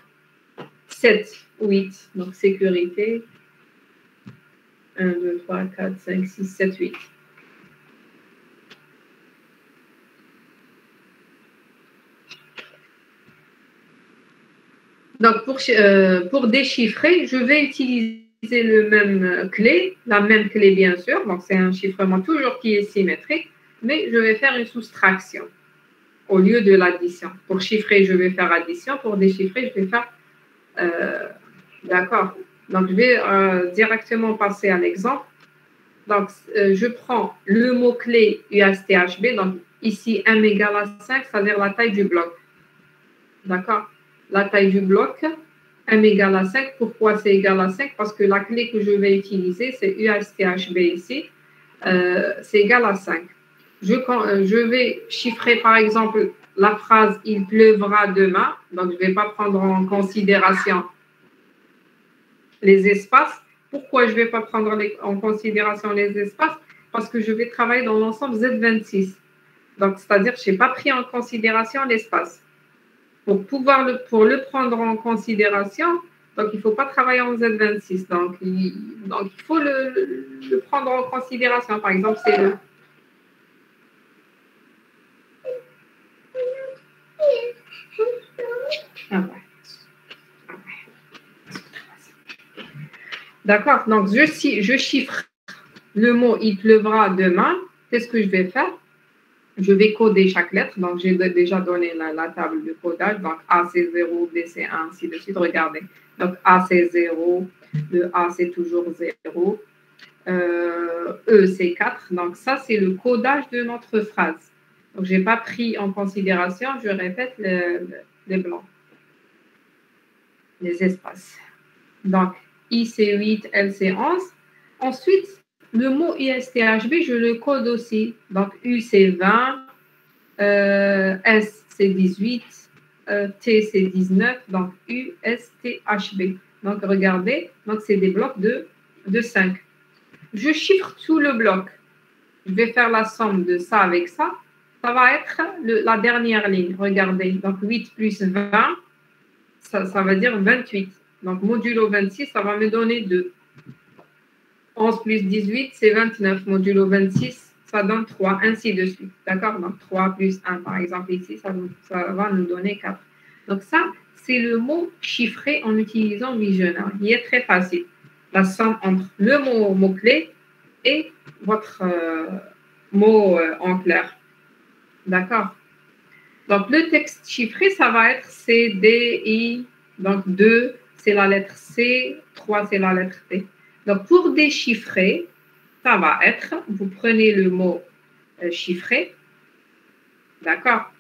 7, 8. Donc, sécurité, 1, 2, 3, 4, 5, 6, 7, 8. Donc, pour déchiffrer, je vais utiliser la même clé bien sûr. Donc, c'est un chiffrement toujours qui est symétrique, mais je vais faire une soustraction au lieu de l'addition. Pour chiffrer, je vais faire addition. Pour déchiffrer, je vais faire... D'accord. Donc, je vais directement passer à l'exemple. Donc, je prends le mot-clé USTHB. Donc, ici, M égale à 5, c'est-à-dire la taille du bloc. D'accord? La taille du bloc, M égale à 5. Pourquoi c'est égal à 5? Parce que la clé que je vais utiliser, c'est USTHB ici. C'est égal à 5. Je vais chiffrer, par exemple, la phrase « Il pleuvra demain ». Donc, je ne vais pas prendre en considération les espaces. Pourquoi je ne vais pas prendre en considération les espaces? Parce que je vais travailler dans l'ensemble Z26. Donc, c'est-à-dire que je n'ai pas pris en considération l'espace. Pour le prendre en considération, donc il ne faut pas travailler en Z26. Donc, il faut le prendre en considération. Par exemple, c'est le... D'accord, donc je chiffre le mot « il pleuvra demain ». Qu'est-ce que je vais faire? Je vais coder chaque lettre. Donc, j'ai déjà donné la table de codage. Donc, A, c'est 0, B, c'est 1, ainsi de suite. Regardez. Donc, A, c'est 0. Le A, c'est toujours 0. E, c'est 4. Donc, ça, c'est le codage de notre phrase. Donc, je n'ai pas pris en considération, je répète, les blancs, les espaces. Donc, I, c'est 8, L, c'est 11. Ensuite, le mot ISTHB, je le code aussi. Donc, U, c'est 20. S, c'est 18. T, c'est 19. Donc, U, S, T, H, B. Donc, regardez. Donc, c'est des blocs de 5. Je chiffre tout le bloc. Je vais faire la somme de ça avec ça. Ça va être la dernière ligne. Regardez. Donc, 8 plus 20, ça va dire 28. Donc, modulo 26, ça va me donner 2. 11 plus 18, c'est 29. Modulo 26, ça donne 3, ainsi de suite. D'accord? Donc, 3 plus 1, par exemple, ici, ça va nous donner 4. Donc, ça, c'est le mot chiffré en utilisant Visionnaire. Il est très facile. La somme entre le mot-clé et votre mot en clair. D'accord? Donc, le texte chiffré, ça va être C, D, I. Donc, 2, c'est la lettre C. 3, c'est la lettre T. Donc, pour déchiffrer, ça va être, vous prenez le mot chiffré, d'accord?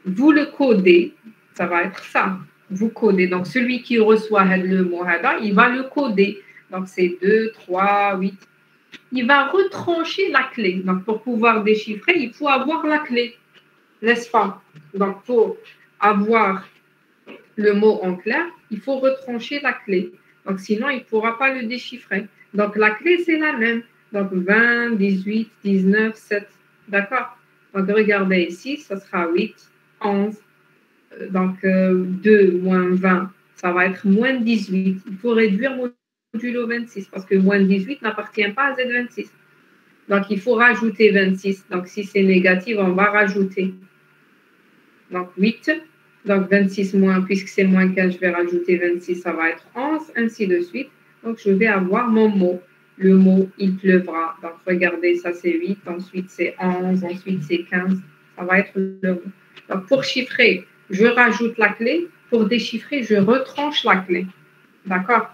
Vous le codez, ça va être ça. Vous codez. Donc, celui qui reçoit le mot hada, il va le coder. Donc, c'est 2, 3, 8. Il va retrancher la clé. Donc, pour pouvoir déchiffrer, il faut avoir la clé, n'est-ce pas? Donc, pour avoir le mot en clair, il faut retrancher la clé. Donc, sinon, il ne pourra pas le déchiffrer. Donc, la clé, c'est la même. Donc, 20, 18, 19, 7. D'accord? Donc, regardez ici, ça sera 8, 11. Donc, 2 moins 20, ça va être moins 18. Il faut réduire modulo 26 parce que moins 18 n'appartient pas à Z26. Donc, il faut rajouter 26. Donc, si c'est négatif, on va rajouter. Donc, 8. Donc, 26 moins, puisque c'est moins 15, je vais rajouter 26, ça va être 11, ainsi de suite. Donc, je vais avoir mon mot. Le mot « il pleuvra ». Donc, regardez, ça c'est 8, ensuite c'est 11, ensuite c'est 15. Ça va être le mot. Donc, pour chiffrer, je rajoute la clé. Pour déchiffrer, je retranche la clé. D'accord?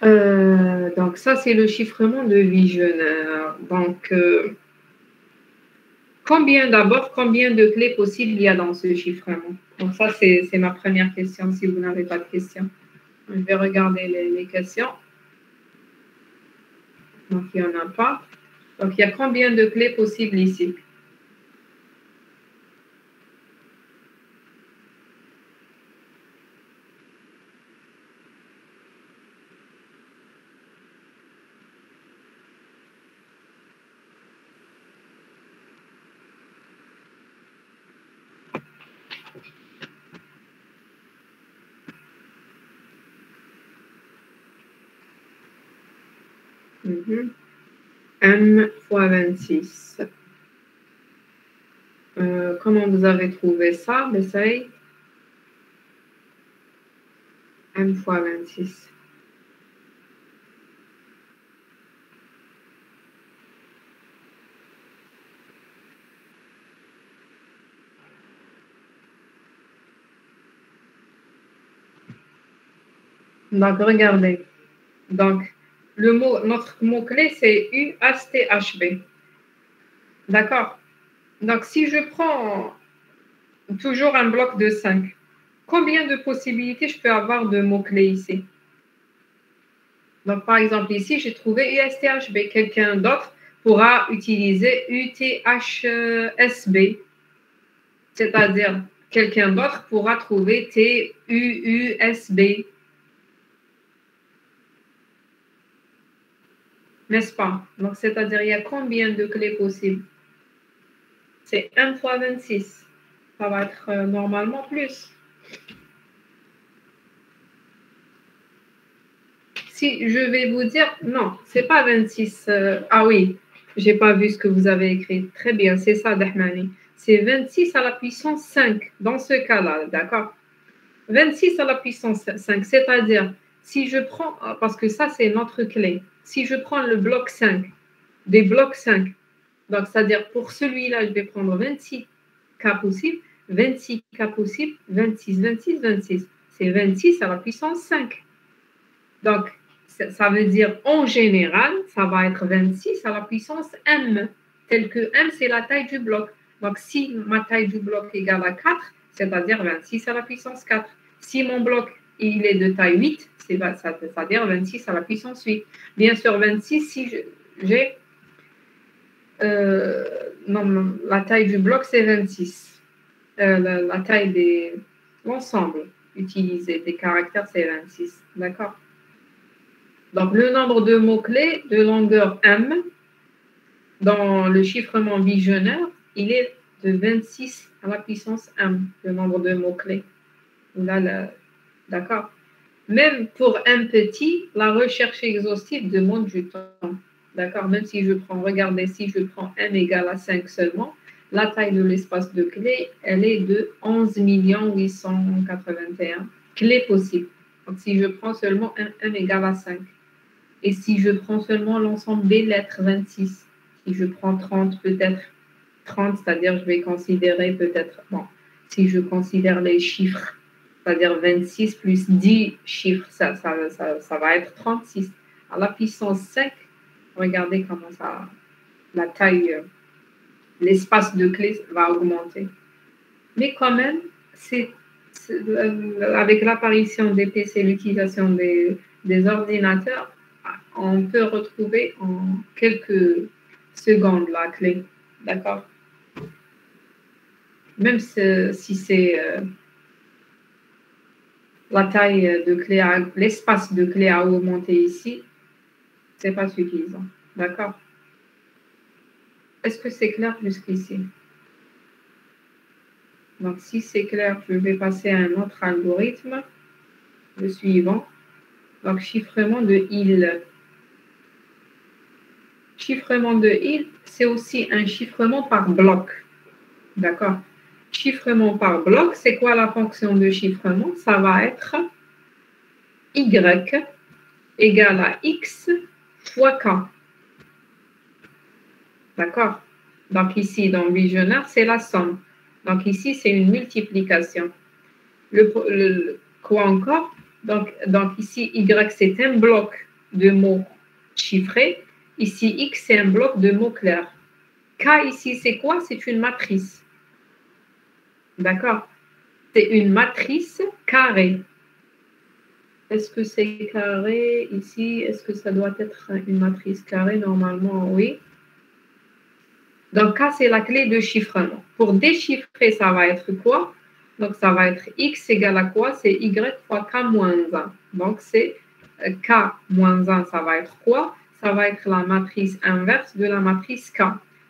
Donc, ça, c'est le chiffrement de Visionnaire. Donc, combien de clés possibles il y a dans ce chiffrement? Donc, ça, c'est ma première question, si vous n'avez pas de questions. Je vais regarder les questions. Donc, il n'y en a pas. Donc, il y a combien de clés possibles ici? M fois 26. Comment vous avez trouvé ça, Bessaï? M fois 26. Donc, regardez. Donc, notre mot-clé, c'est USTHB. D'accord? Donc, si je prends toujours un bloc de 5, combien de possibilités je peux avoir de mots-clés ici? Donc, par exemple, ici, j'ai trouvé USTHB. Quelqu'un d'autre pourra utiliser UTHSB, c'est-à-dire quelqu'un d'autre pourra trouver TUUSB. N'est-ce pas? Donc, c'est-à-dire, il y a combien de clés possibles? C'est 1 fois 26. Ça va être normalement plus. Si je vais vous dire, non, c'est pas 26. Ah oui, j'ai pas vu ce que vous avez écrit. Très bien, c'est ça, Dahmani. C'est 26 à la puissance 5, dans ce cas-là, d'accord? 26 à la puissance 5, c'est-à-dire, si je prends, parce que ça, c'est notre clé. Si je prends le bloc 5, des blocs 5, donc c'est-à-dire, pour celui-là, je vais prendre 26 cas possibles, 26 cas possibles, 26, 26, 26. C'est 26 à la puissance 5. Donc, ça veut dire, en général, ça va être 26 à la puissance m, tel que m, c'est la taille du bloc. Donc, si ma taille du bloc égale à 4, c'est-à-dire 26 à la puissance 4. Si mon bloc, il est de taille 8, c'est-à-dire 26 à la puissance 8. Bien sûr, 26, si j'ai... non, la taille du bloc, c'est 26. La taille de l'ensemble utilisé des caractères, c'est 26. D'accord? Donc, le nombre de mots-clés de longueur m dans le chiffrement visionnaire, il est de 26 à la puissance m, le nombre de mots-clés. D'accord? Même pour m petit, la recherche exhaustive demande du temps. D'accord? Même si je prends, regardez, si je prends m égale à 5 seulement, la taille de l'espace de clés, elle est de 11 881 clés possibles. Donc, si je prends seulement m égale à 5, et si je prends seulement l'ensemble des lettres, 26, si je prends 30, peut-être 30, c'est-à-dire je vais considérer peut-être, bon, si je considère les chiffres, c'est-à-dire 26 plus 10 chiffres, ça va être 36. À la puissance 5, regardez comment ça, la taille, l'espace de clés va augmenter. Mais quand même, avec l'apparition des PC, l'utilisation des ordinateurs, on peut retrouver en quelques secondes la clé, d'accord? Même si c'est la taille de clé, l'espace de clé à augmenter ici, c'est pas suffisant, d'accord? Est-ce que c'est clair jusqu'ici? Donc, si c'est clair, je vais passer à un autre algorithme, le suivant. Donc, chiffrement de il. Chiffrement de il, c'est aussi un chiffrement par bloc. D'accord? Chiffrement par bloc, c'est quoi la fonction de chiffrement? Ça va être y égale à x fois k. D'accord? Donc ici, dans le visionnaire, c'est la somme. Donc ici, c'est une multiplication. Quoi encore? Donc ici, y, c'est un bloc de mots chiffrés. Ici, x, c'est un bloc de mots clairs. K ici, c'est quoi? C'est une matrice. D'accord? C'est une matrice carrée. Est-ce que c'est carré ici? Est-ce que ça doit être une matrice carrée? Normalement, oui. Donc, K, c'est la clé de chiffrement. Pour déchiffrer, ça va être quoi? Donc, ça va être x égale à quoi? C'est y fois k moins 1. Donc, c'est k moins 1, ça va être quoi? Ça va être la matrice inverse de la matrice k.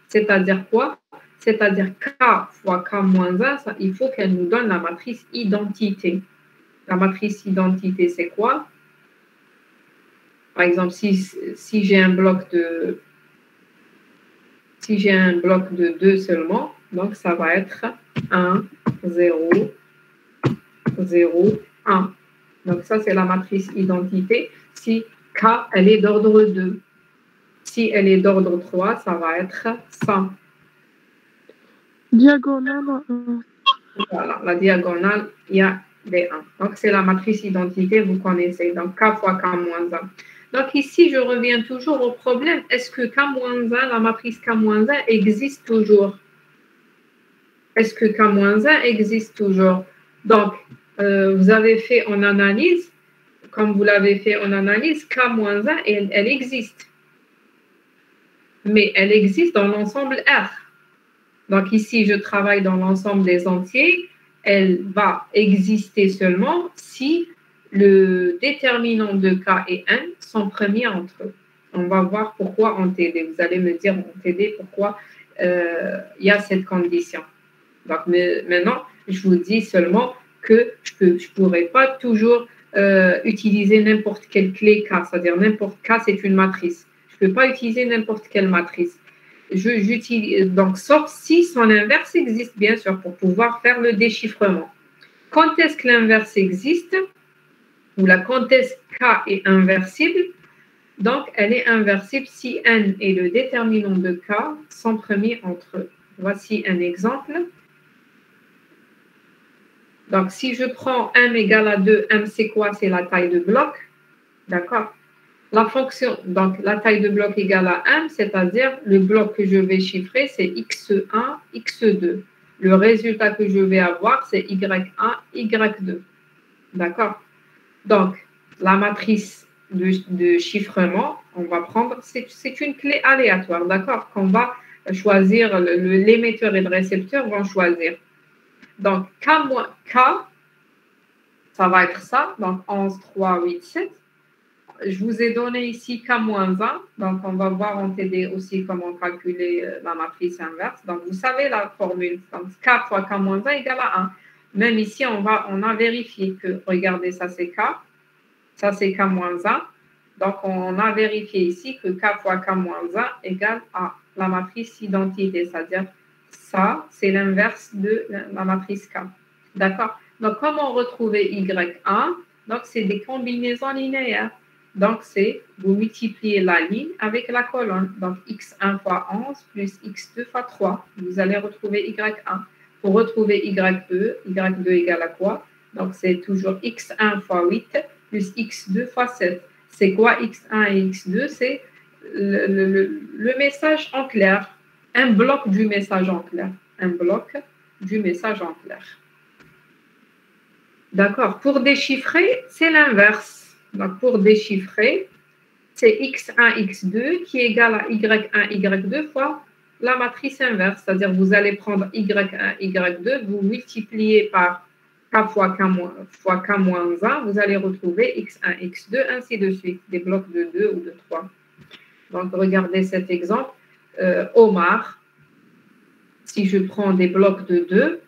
C'est-à-dire quoi? C'est-à-dire k fois k moins 1, il faut qu'elle nous donne la matrice identité. La matrice identité, c'est quoi? Par exemple, si j'ai un bloc de 2 seulement, donc ça va être 1, 0, 0, 1. Donc ça, c'est la matrice identité. Si K, elle est d'ordre 2. Si elle est d'ordre 3, ça va être 100. Diagonale 1. Voilà, la diagonale, il y a des 1. Donc c'est la matrice identité, vous connaissez. Donc K fois K moins 1. Donc ici, je reviens toujours au problème. Est-ce que K-1, la matrice K-1 existe toujours? est-ce que K-1 existe toujours? Donc, vous avez fait en analyse, comme vous l'avez fait en analyse, K-1, elle existe. Mais elle existe dans l'ensemble R. Donc ici, je travaille dans l'ensemble des entiers. Elle va exister seulement si le déterminant de K et N sont premiers entre eux. On va voir pourquoi en TD. Vous allez me dire en TD pourquoi il y a cette condition. Donc maintenant, je vous dis seulement que je ne pourrais pas toujours utiliser n'importe quelle clé K, c'est-à-dire n'importe K, c'est une matrice. Je ne peux pas utiliser n'importe quelle matrice. J'utilise donc, sauf si son inverse existe, bien sûr, pour pouvoir faire le déchiffrement. Quand est-ce que l'inverse existe? Ou quand est-ce que K est inversible? Donc, elle est inversible si N et le déterminant de K sont premiers entre eux. Voici un exemple. Donc, si je prends M égale à 2, M c'est quoi? C'est la taille de bloc. D'accord? La fonction, donc la taille de bloc égale à M, c'est-à-dire le bloc que je vais chiffrer, c'est X1, X2. Le résultat que je vais avoir, c'est Y1, Y2. D'accord? Donc, la matrice de chiffrement, on va prendre, c'est une clé aléatoire, d'accord? Qu'on va choisir, l'émetteur et le récepteur vont choisir. Donc, K, ça va être ça, donc 11, 3, 8, 7. Je vous ai donné ici K-1, donc on va voir en TD aussi comment calculer la matrice inverse. Donc, vous savez la formule, donc K fois K-1 égale à 1. Même ici, on a vérifié que, regardez, ça c'est K, ça c'est K-1. Donc, on a vérifié ici que K fois K-1 égale à la matrice identité, c'est-à-dire ça, c'est l'inverse de la matrice K. D'accord? Donc, comment retrouver Y1? Donc, c'est des combinaisons linéaires. Donc, c'est vous multipliez la ligne avec la colonne. Donc, x1 fois 11 plus x2 fois 3. Vous allez retrouver y1. Pour retrouver y2 égale à quoi? Donc, c'est toujours x1 fois 8 plus x2 fois 7. C'est quoi x1 et x2? C'est le message en clair. Un bloc du message en clair. Un bloc du message en clair. D'accord. Pour déchiffrer, c'est l'inverse. Donc, pour déchiffrer, c'est x1, x2 qui est égal à y1, y2 fois la matrice inverse. C'est-à-dire, vous allez prendre y1, y2, vous multipliez par k fois k-1, vous allez retrouver x1, x2, ainsi de suite, des blocs de 2 ou de 3. Donc, regardez cet exemple. Omar, si je prends des blocs de 2,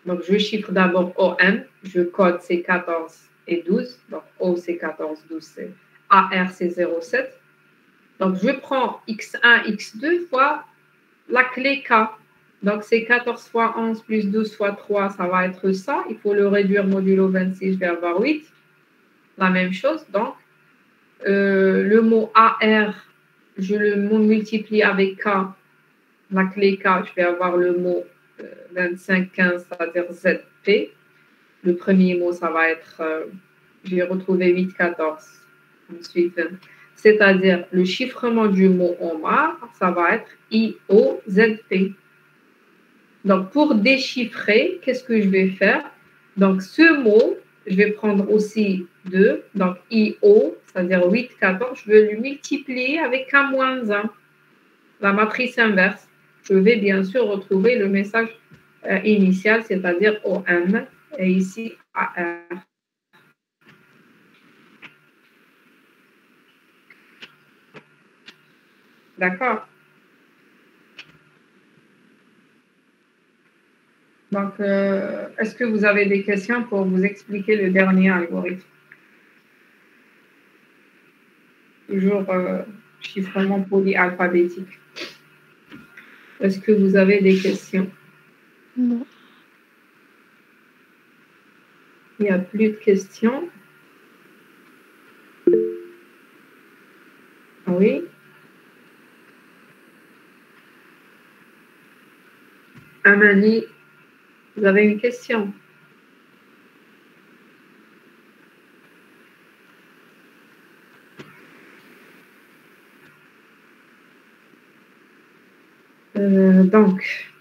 donc je chiffre d'abord OM, je code c'est 14 et 12, donc O c'est 14, 12 c'est AR c'est 0,7. Donc je prends X1, X2 fois la clé K. Donc c'est 14 fois 11 plus 12 fois 3, ça va être ça. Il faut le réduire modulo 26, je vais avoir 8. La même chose, donc le mot AR, je le multiplie avec K, la clé K, je vais avoir le mot 25, 15, c'est-à-dire ZP. Le premier mot, ça va être, je vais retrouver 8, 14. Ensuite, c'est-à-dire le chiffrement du mot Omar, ça va être IOZP. Donc, pour déchiffrer, qu'est-ce que je vais faire? Donc, ce mot, je vais prendre aussi 2, donc IO, c'est-à-dire 8, 14, je vais le multiplier avec K-1, la matrice inverse. Je vais bien sûr retrouver le message initial, c'est-à-dire OM, et ici AR. D'accord? Donc, est-ce que vous avez des questions pour vous expliquer le dernier algorithme? Toujours chiffrement polyalphabétique. Est-ce que vous avez des questions? Non. Il n'y a plus de questions. Oui. Amani, vous avez une question? Donc,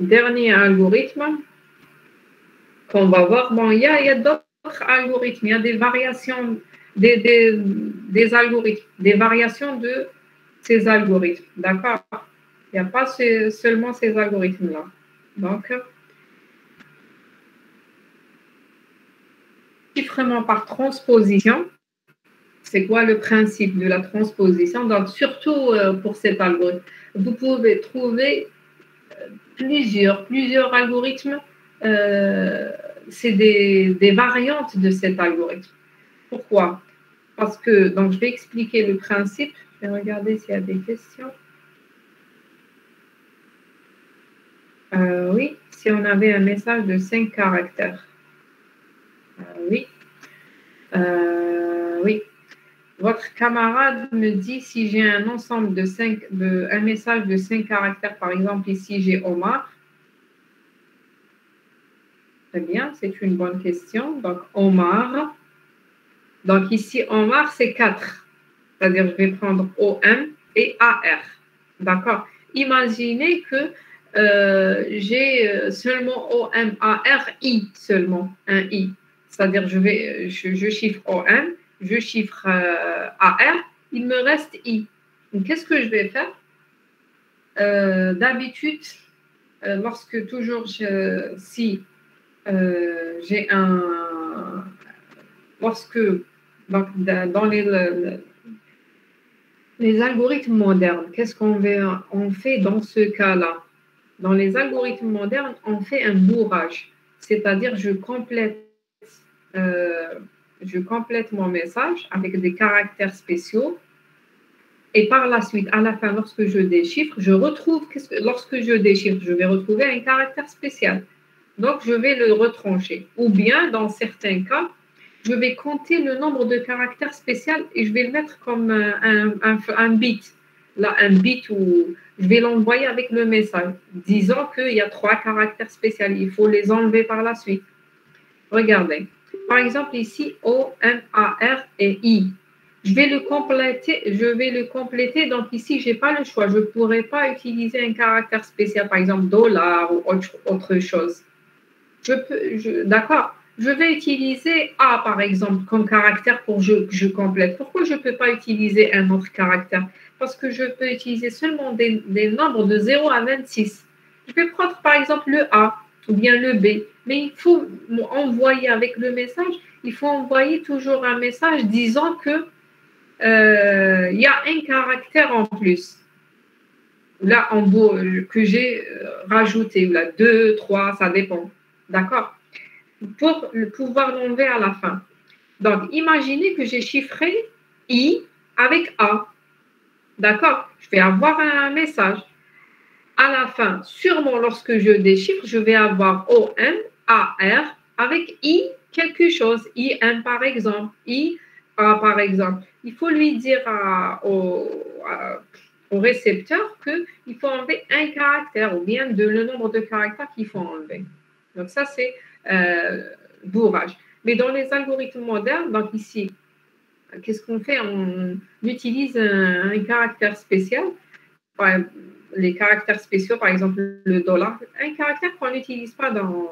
Dernier algorithme qu'on va voir. Bon, il y a d'autres algorithmes, il y a des variations des algorithmes, des variations de ces algorithmes. D'accord? Il n'y a pas seulement ces algorithmes-là. Donc, chiffrement par transposition, c'est quoi le principe de la transposition? Donc, surtout pour cet algorithme, vous pouvez trouver plusieurs algorithmes. C'est des variantes de cet algorithme. Pourquoi? Parce que, donc, je vais expliquer le principe. Je vais regarder s'il y a des questions. Oui, si on avait un message de 5 caractères. Oui. Oui. Votre camarade me dit si j'ai un ensemble un message de 5 caractères, par exemple, ici j'ai Omar. Très bien, c'est une bonne question. Donc, Omar. Donc, ici, Omar, c'est 4. C'est-à-dire, je vais prendre OM et AR. D'accord? Imaginez que j'ai seulement OM, AR, I seulement, un I. C'est-à-dire, je chiffre OM, je chiffre AR, il me reste I. Donc, qu'est-ce que je vais faire? D'habitude, lorsque toujours si j'ai lorsque donc, dans les algorithmes modernes, qu'est-ce on fait dans ce cas-là? Dans les algorithmes modernes, on fait un bourrage, c'est-à-dire je complète mon message avec des caractères spéciaux et par la suite, à la fin, lorsque je déchiffre, lorsque je déchiffre, je vais retrouver un caractère spécial. Donc, je vais le retrancher. Ou bien, dans certains cas, je vais compter le nombre de caractères spéciaux et je vais le mettre comme un bit. Là, un bit où je vais l'envoyer avec le message, disant qu'il y a 3 caractères spéciaux. Il faut les enlever par la suite. Regardez. Par exemple, ici, O, M, A, R et I. Je vais le compléter. Donc, ici, je n'ai pas le choix. Je ne pourrais pas utiliser un caractère spécial, par exemple, dollar ou autre chose. D'accord. Je vais utiliser A, par exemple, comme caractère pour que je complète. Pourquoi je ne peux pas utiliser un autre caractère? Parce que je peux utiliser seulement des nombres de 0 à 26. Je vais prendre, par exemple, le A ou bien le B. Mais il faut envoyer avec le message, il faut envoyer toujours un message disant que y a un caractère en plus. Là, que j'ai rajouté. Là, 2, 3, ça dépend. D'accord? Pour pouvoir l'enlever à la fin. Donc, imaginez que j'ai chiffré I avec A. D'accord? Je vais avoir un message. À la fin, sûrement lorsque je déchiffre, je vais avoir OM, AR avec I quelque chose. IM par exemple, I A par exemple. Il faut lui dire au récepteur qu'il faut enlever un caractère ou bien le nombre de caractères qu'il faut enlever. Donc ça, c'est bourrage. Mais dans les algorithmes modernes, donc ici, qu'est-ce qu'on fait? On utilise un caractère spécial. Les caractères spéciaux, par exemple le dollar, un caractère qu'on n'utilise pas dans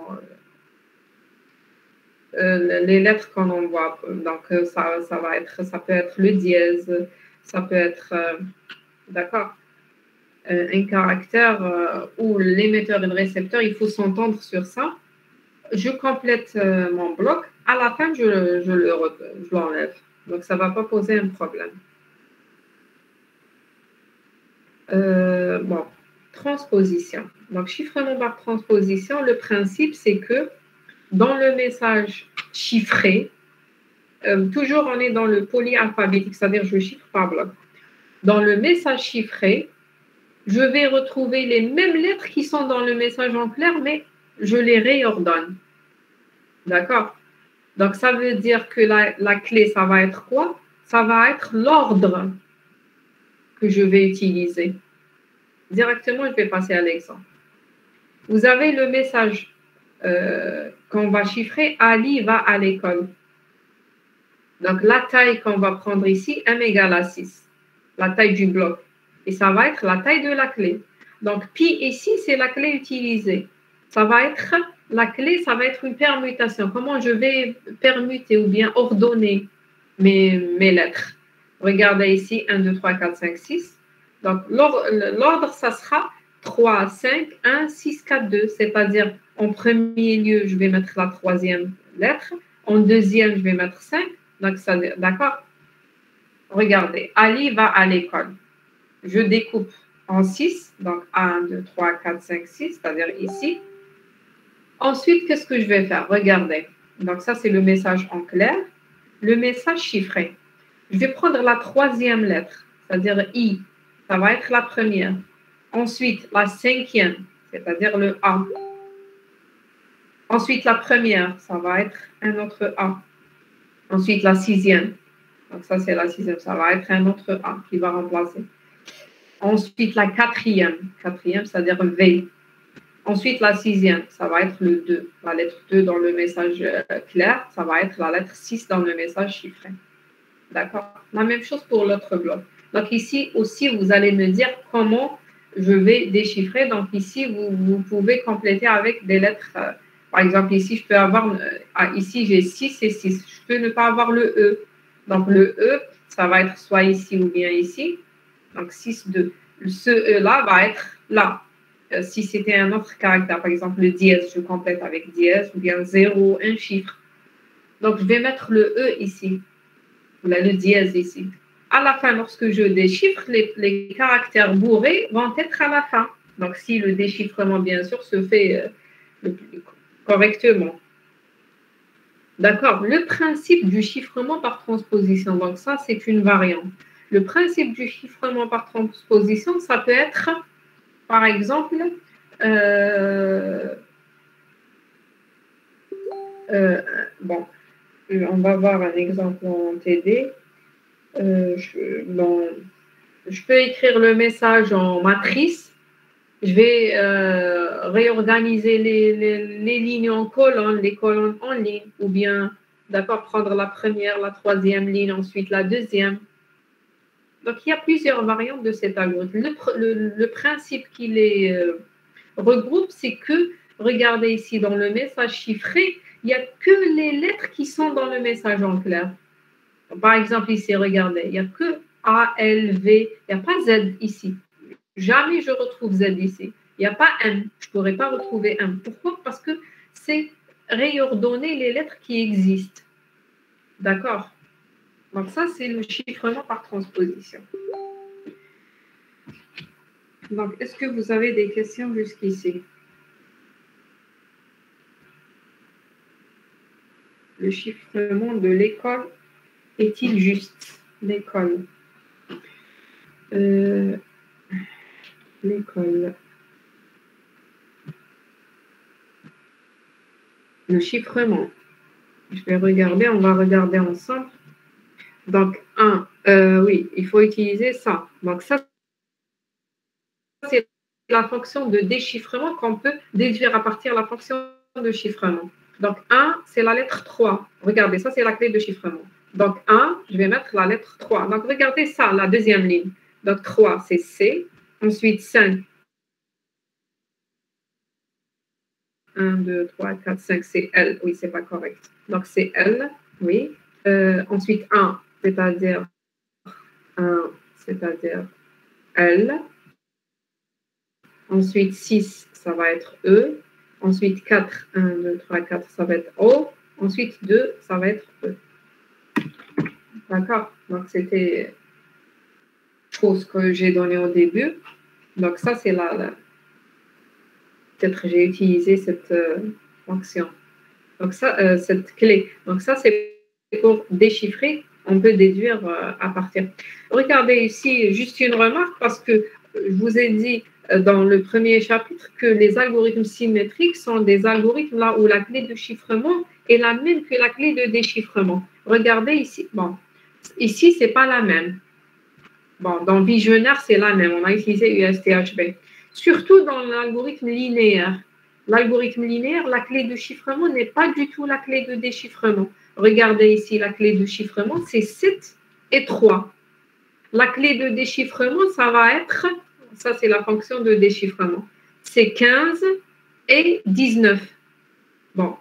les lettres qu'on envoie. Donc, ça peut être le dièse, ça peut être, d'accord, un caractère où l'émetteur et le récepteur, il faut s'entendre sur ça. Je complète mon bloc. À la fin, je l'enlève. Donc, ça ne va pas poser un problème. Bon, transposition. Donc, chiffrement par transposition, le principe, c'est que dans le message chiffré, toujours on est dans le polyalphabétique, c'est-à-dire je chiffre par bloc. Dans le message chiffré, je vais retrouver les mêmes lettres qui sont dans le message en clair, mais je les réordonne. D'accord? Donc, ça veut dire que la clé, ça va être quoi? Ça va être l'ordre que je vais utiliser. Directement, je vais passer à l'exemple. Vous avez le message qu'on va chiffrer, Ali va à l'école. Donc, la taille qu'on va prendre ici, M égale à 6. La taille du bloc. Et ça va être la taille de la clé. Donc, pi ici, c'est la clé utilisée. Ça va être, la clé, ça va être une permutation. Comment je vais permuter ou bien ordonner mes lettres. Regardez ici, 1, 2, 3, 4, 5, 6. Donc, l'ordre, ça sera 3, 5, 1, 6, 4, 2. C'est-à-dire, en premier lieu, je vais mettre la troisième lettre. En deuxième, je vais mettre 5. Donc, ça, d'accord? Regardez, Ali va à l'école. Je découpe en 6. Donc, 1, 2, 3, 4, 5, 6. C'est-à-dire ici. Ensuite, qu'est-ce que je vais faire? Regardez. Donc, ça, c'est le message en clair. Le message chiffré. Je vais prendre la troisième lettre, c'est-à-dire I. Ça va être la première. Ensuite, la cinquième, c'est-à-dire le A. Ensuite, la première, ça va être un autre A. Ensuite, la sixième. Donc, ça, c'est la sixième. Ça va être un autre A qui va remplacer. Ensuite, la quatrième. Quatrième, c'est-à-dire V. Ensuite, la sixième, ça va être le 2. La lettre 2 dans le message clair, ça va être la lettre 6 dans le message chiffré. D'accord? La même chose pour l'autre bloc. Donc, ici aussi, vous allez me dire comment je vais déchiffrer. Donc, ici, vous pouvez compléter avec des lettres. Par exemple, ici, je peux avoir, ici, j'ai 6 et 6. Je peux ne pas avoir le E. Donc, le E, ça va être soit ici ou bien ici. Donc, 6, 2. Ce E-là va être là. Si c'était un autre caractère, par exemple, le dièse, je complète avec dièse ou bien 0, un chiffre. Donc, je vais mettre le E ici. Là, le dièse ici. À la fin, lorsque je déchiffre, les caractères bourrés vont être à la fin. Donc, si le déchiffrement, bien sûr, se fait correctement. D'accord? Le principe du chiffrement par transposition, donc ça, c'est une variante. Le principe du chiffrement par transposition, ça peut être, par exemple, bon, on va voir un exemple en TD. Je peux écrire le message en matrice. Je vais réorganiser les lignes en colonnes, les colonnes en ligne, ou bien, d'accord, prendre la première, la troisième ligne, ensuite la deuxième. Donc, il y a plusieurs variantes de cet algorithme. Le principe qui les regroupe, c'est que, regardez ici dans le message chiffré, il n'y a que les lettres qui sont dans le message en clair. Par exemple, ici, regardez, il n'y a que A, L, V, il n'y a pas Z ici. Jamais je retrouve Z ici. Il n'y a pas M. Je ne pourrais pas retrouver M. Pourquoi? Parce que c'est réordonner les lettres qui existent. D'accord? Donc ça, c'est le chiffrement par transposition. Donc, est-ce que vous avez des questions jusqu'ici? Le chiffrement de l'école est-il juste? L'école. L'école. Le chiffrement. Je vais regarder, on va regarder ensemble. Donc, oui, il faut utiliser ça. Donc, ça, c'est la fonction de déchiffrement qu'on peut déduire à partir de la fonction de chiffrement. Donc, 1, c'est la lettre 3. Regardez, ça, c'est la clé de chiffrement. Donc, 1, je vais mettre la lettre 3. Donc, regardez ça, la deuxième ligne. Donc, 3, c'est C. Ensuite, 5. 1, 2, 3, 4, 5, c'est L. Oui, c'est pas correct. Donc, c'est L, oui. Ensuite, 1, c'est-à-dire L. Ensuite, 6, ça va être E. Ensuite, 4, 1, 2, 3, 4, ça va être O. Ensuite, 2, ça va être E. D'accord? Donc, c'était chose que j'ai donnée au début. Donc, ça, c'est peut-être que j'ai utilisé cette fonction. Donc, ça, cette clé. Donc, ça, c'est pour déchiffrer. On peut déduire à partir. Regardez ici, juste une remarque, parce que je vous ai dit dans le premier chapitre que les algorithmes symétriques sont des algorithmes là où la clé de chiffrement est la même que la clé de déchiffrement. Regardez ici. Bon, ici, ce n'est pas la même. Bon, dans Visionnaire, c'est la même. On a utilisé USTHB. Surtout dans l'algorithme linéaire. L'algorithme linéaire, la clé de chiffrement n'est pas du tout la clé de déchiffrement. Regardez ici, la clé de chiffrement, c'est 7 et 3. La clé de déchiffrement, ça va être, ça c'est la fonction de déchiffrement. C'est 15 et 19. Bon,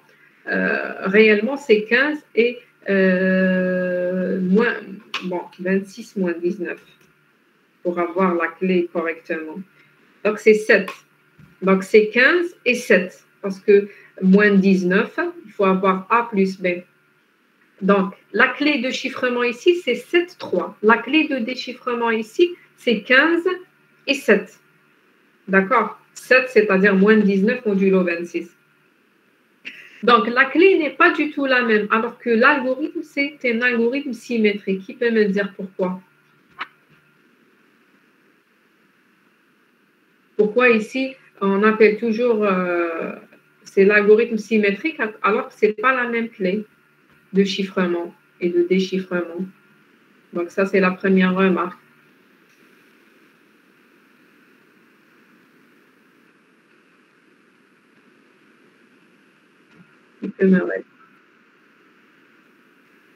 réellement c'est 15 et 26 moins 19 pour avoir la clé correctement. Donc c'est 7. Donc c'est 15 et 7 parce que moins 19, il faut avoir A plus B. Donc la clé de chiffrement ici c'est 7, 3. La clé de déchiffrement ici c'est 15 et 7. D'accord? 7, c'est-à-dire moins 19 modulo 26. Donc, la clé n'est pas du tout la même, alors que l'algorithme, c'est un algorithme symétrique. Qui peut me dire pourquoi? Pourquoi ici, on appelle toujours, c'est l'algorithme symétrique, alors que ce n'est pas la même clé de chiffrement et de déchiffrement. Donc, ça, c'est la première remarque.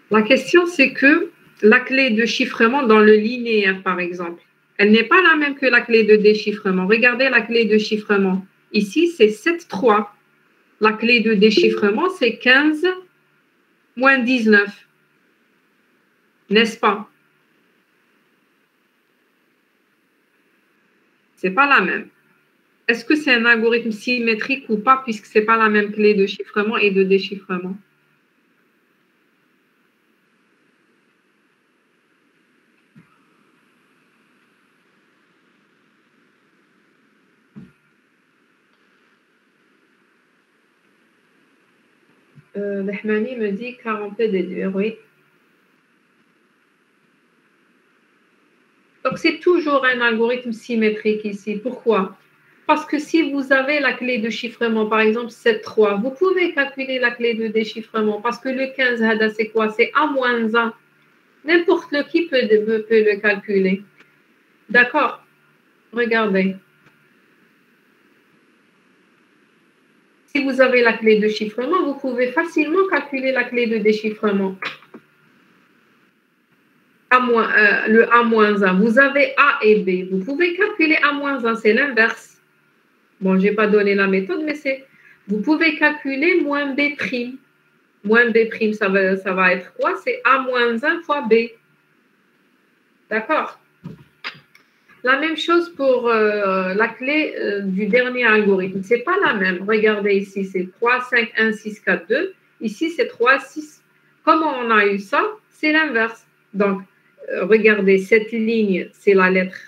La question, c'est que la clé de chiffrement dans le linéaire, par exemple, elle n'est pas la même que la clé de déchiffrement. Regardez la clé de chiffrement. Ici, c'est 7, 3. La clé de déchiffrement, c'est 15 moins 19. N'est-ce pas? Ce n'est pas la même. Est-ce que c'est un algorithme symétrique ou pas, puisque ce n'est pas la même clé de chiffrement et de déchiffrement? L'Ahmani me dit qu'on peut déduire, oui. Donc, c'est toujours un algorithme symétrique ici. Pourquoi? Parce que si vous avez la clé de chiffrement, par exemple 7, 3, vous pouvez calculer la clé de déchiffrement parce que le 15, c'est quoi? C'est A-1. N'importe qui peut le calculer. D'accord? Regardez. Si vous avez la clé de chiffrement, vous pouvez facilement calculer la clé de déchiffrement. Le A-1. Vous avez A et B. Vous pouvez calculer A-1, c'est l'inverse. Bon, je n'ai pas donné la méthode, mais c'est... Vous pouvez calculer moins B'. Moins B', ça va être quoi? C'est A-1 fois B. D'accord? La même chose pour la clé du dernier algorithme. Ce n'est pas la même. Regardez ici, c'est 3, 5, 1, 6, 4, 2. Ici, c'est 3, 6. Comment on a eu ça? C'est l'inverse. Donc, regardez, cette ligne, c'est la lettre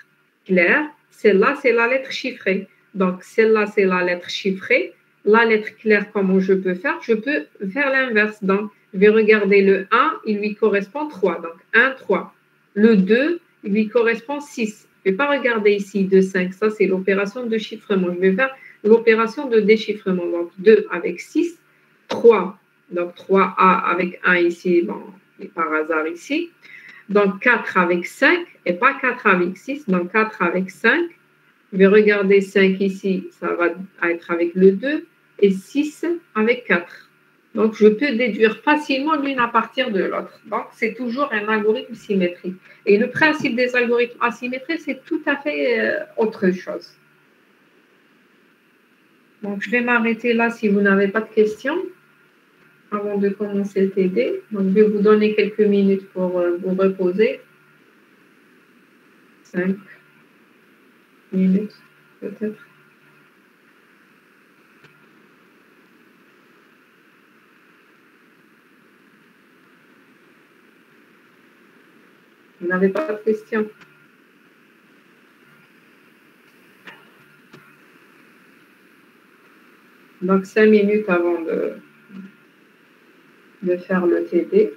claire. Celle-là, c'est la lettre chiffrée. Donc, celle-là, c'est la lettre chiffrée. La lettre claire, comment je peux faire? Je peux faire l'inverse. Donc, je vais regarder le 1, il lui correspond 3. Donc, 1, 3. Le 2, il lui correspond 6. Je ne vais pas regarder ici 2, 5. Ça, c'est l'opération de chiffrement. Je vais faire l'opération de déchiffrement. Donc, 2 avec 6, 3. Donc, 3A avec 1 ici, bon, et par hasard ici. Donc, 4 avec 5 et pas 4 avec 6. Donc, 4 avec 5. Je vais regarder 5 ici, ça va être avec le 2 et 6 avec 4. Donc, je peux déduire facilement l'une à partir de l'autre. Donc, c'est toujours un algorithme symétrique. Et le principe des algorithmes asymétriques, c'est tout à fait autre chose. Donc, je vais m'arrêter là si vous n'avez pas de questions avant de commencer le TD. Donc, je vais vous donner quelques minutes pour vous reposer. 5 minutes, peut-être. Vous n'avez pas de questions? Donc, 5 minutes avant de faire le TD.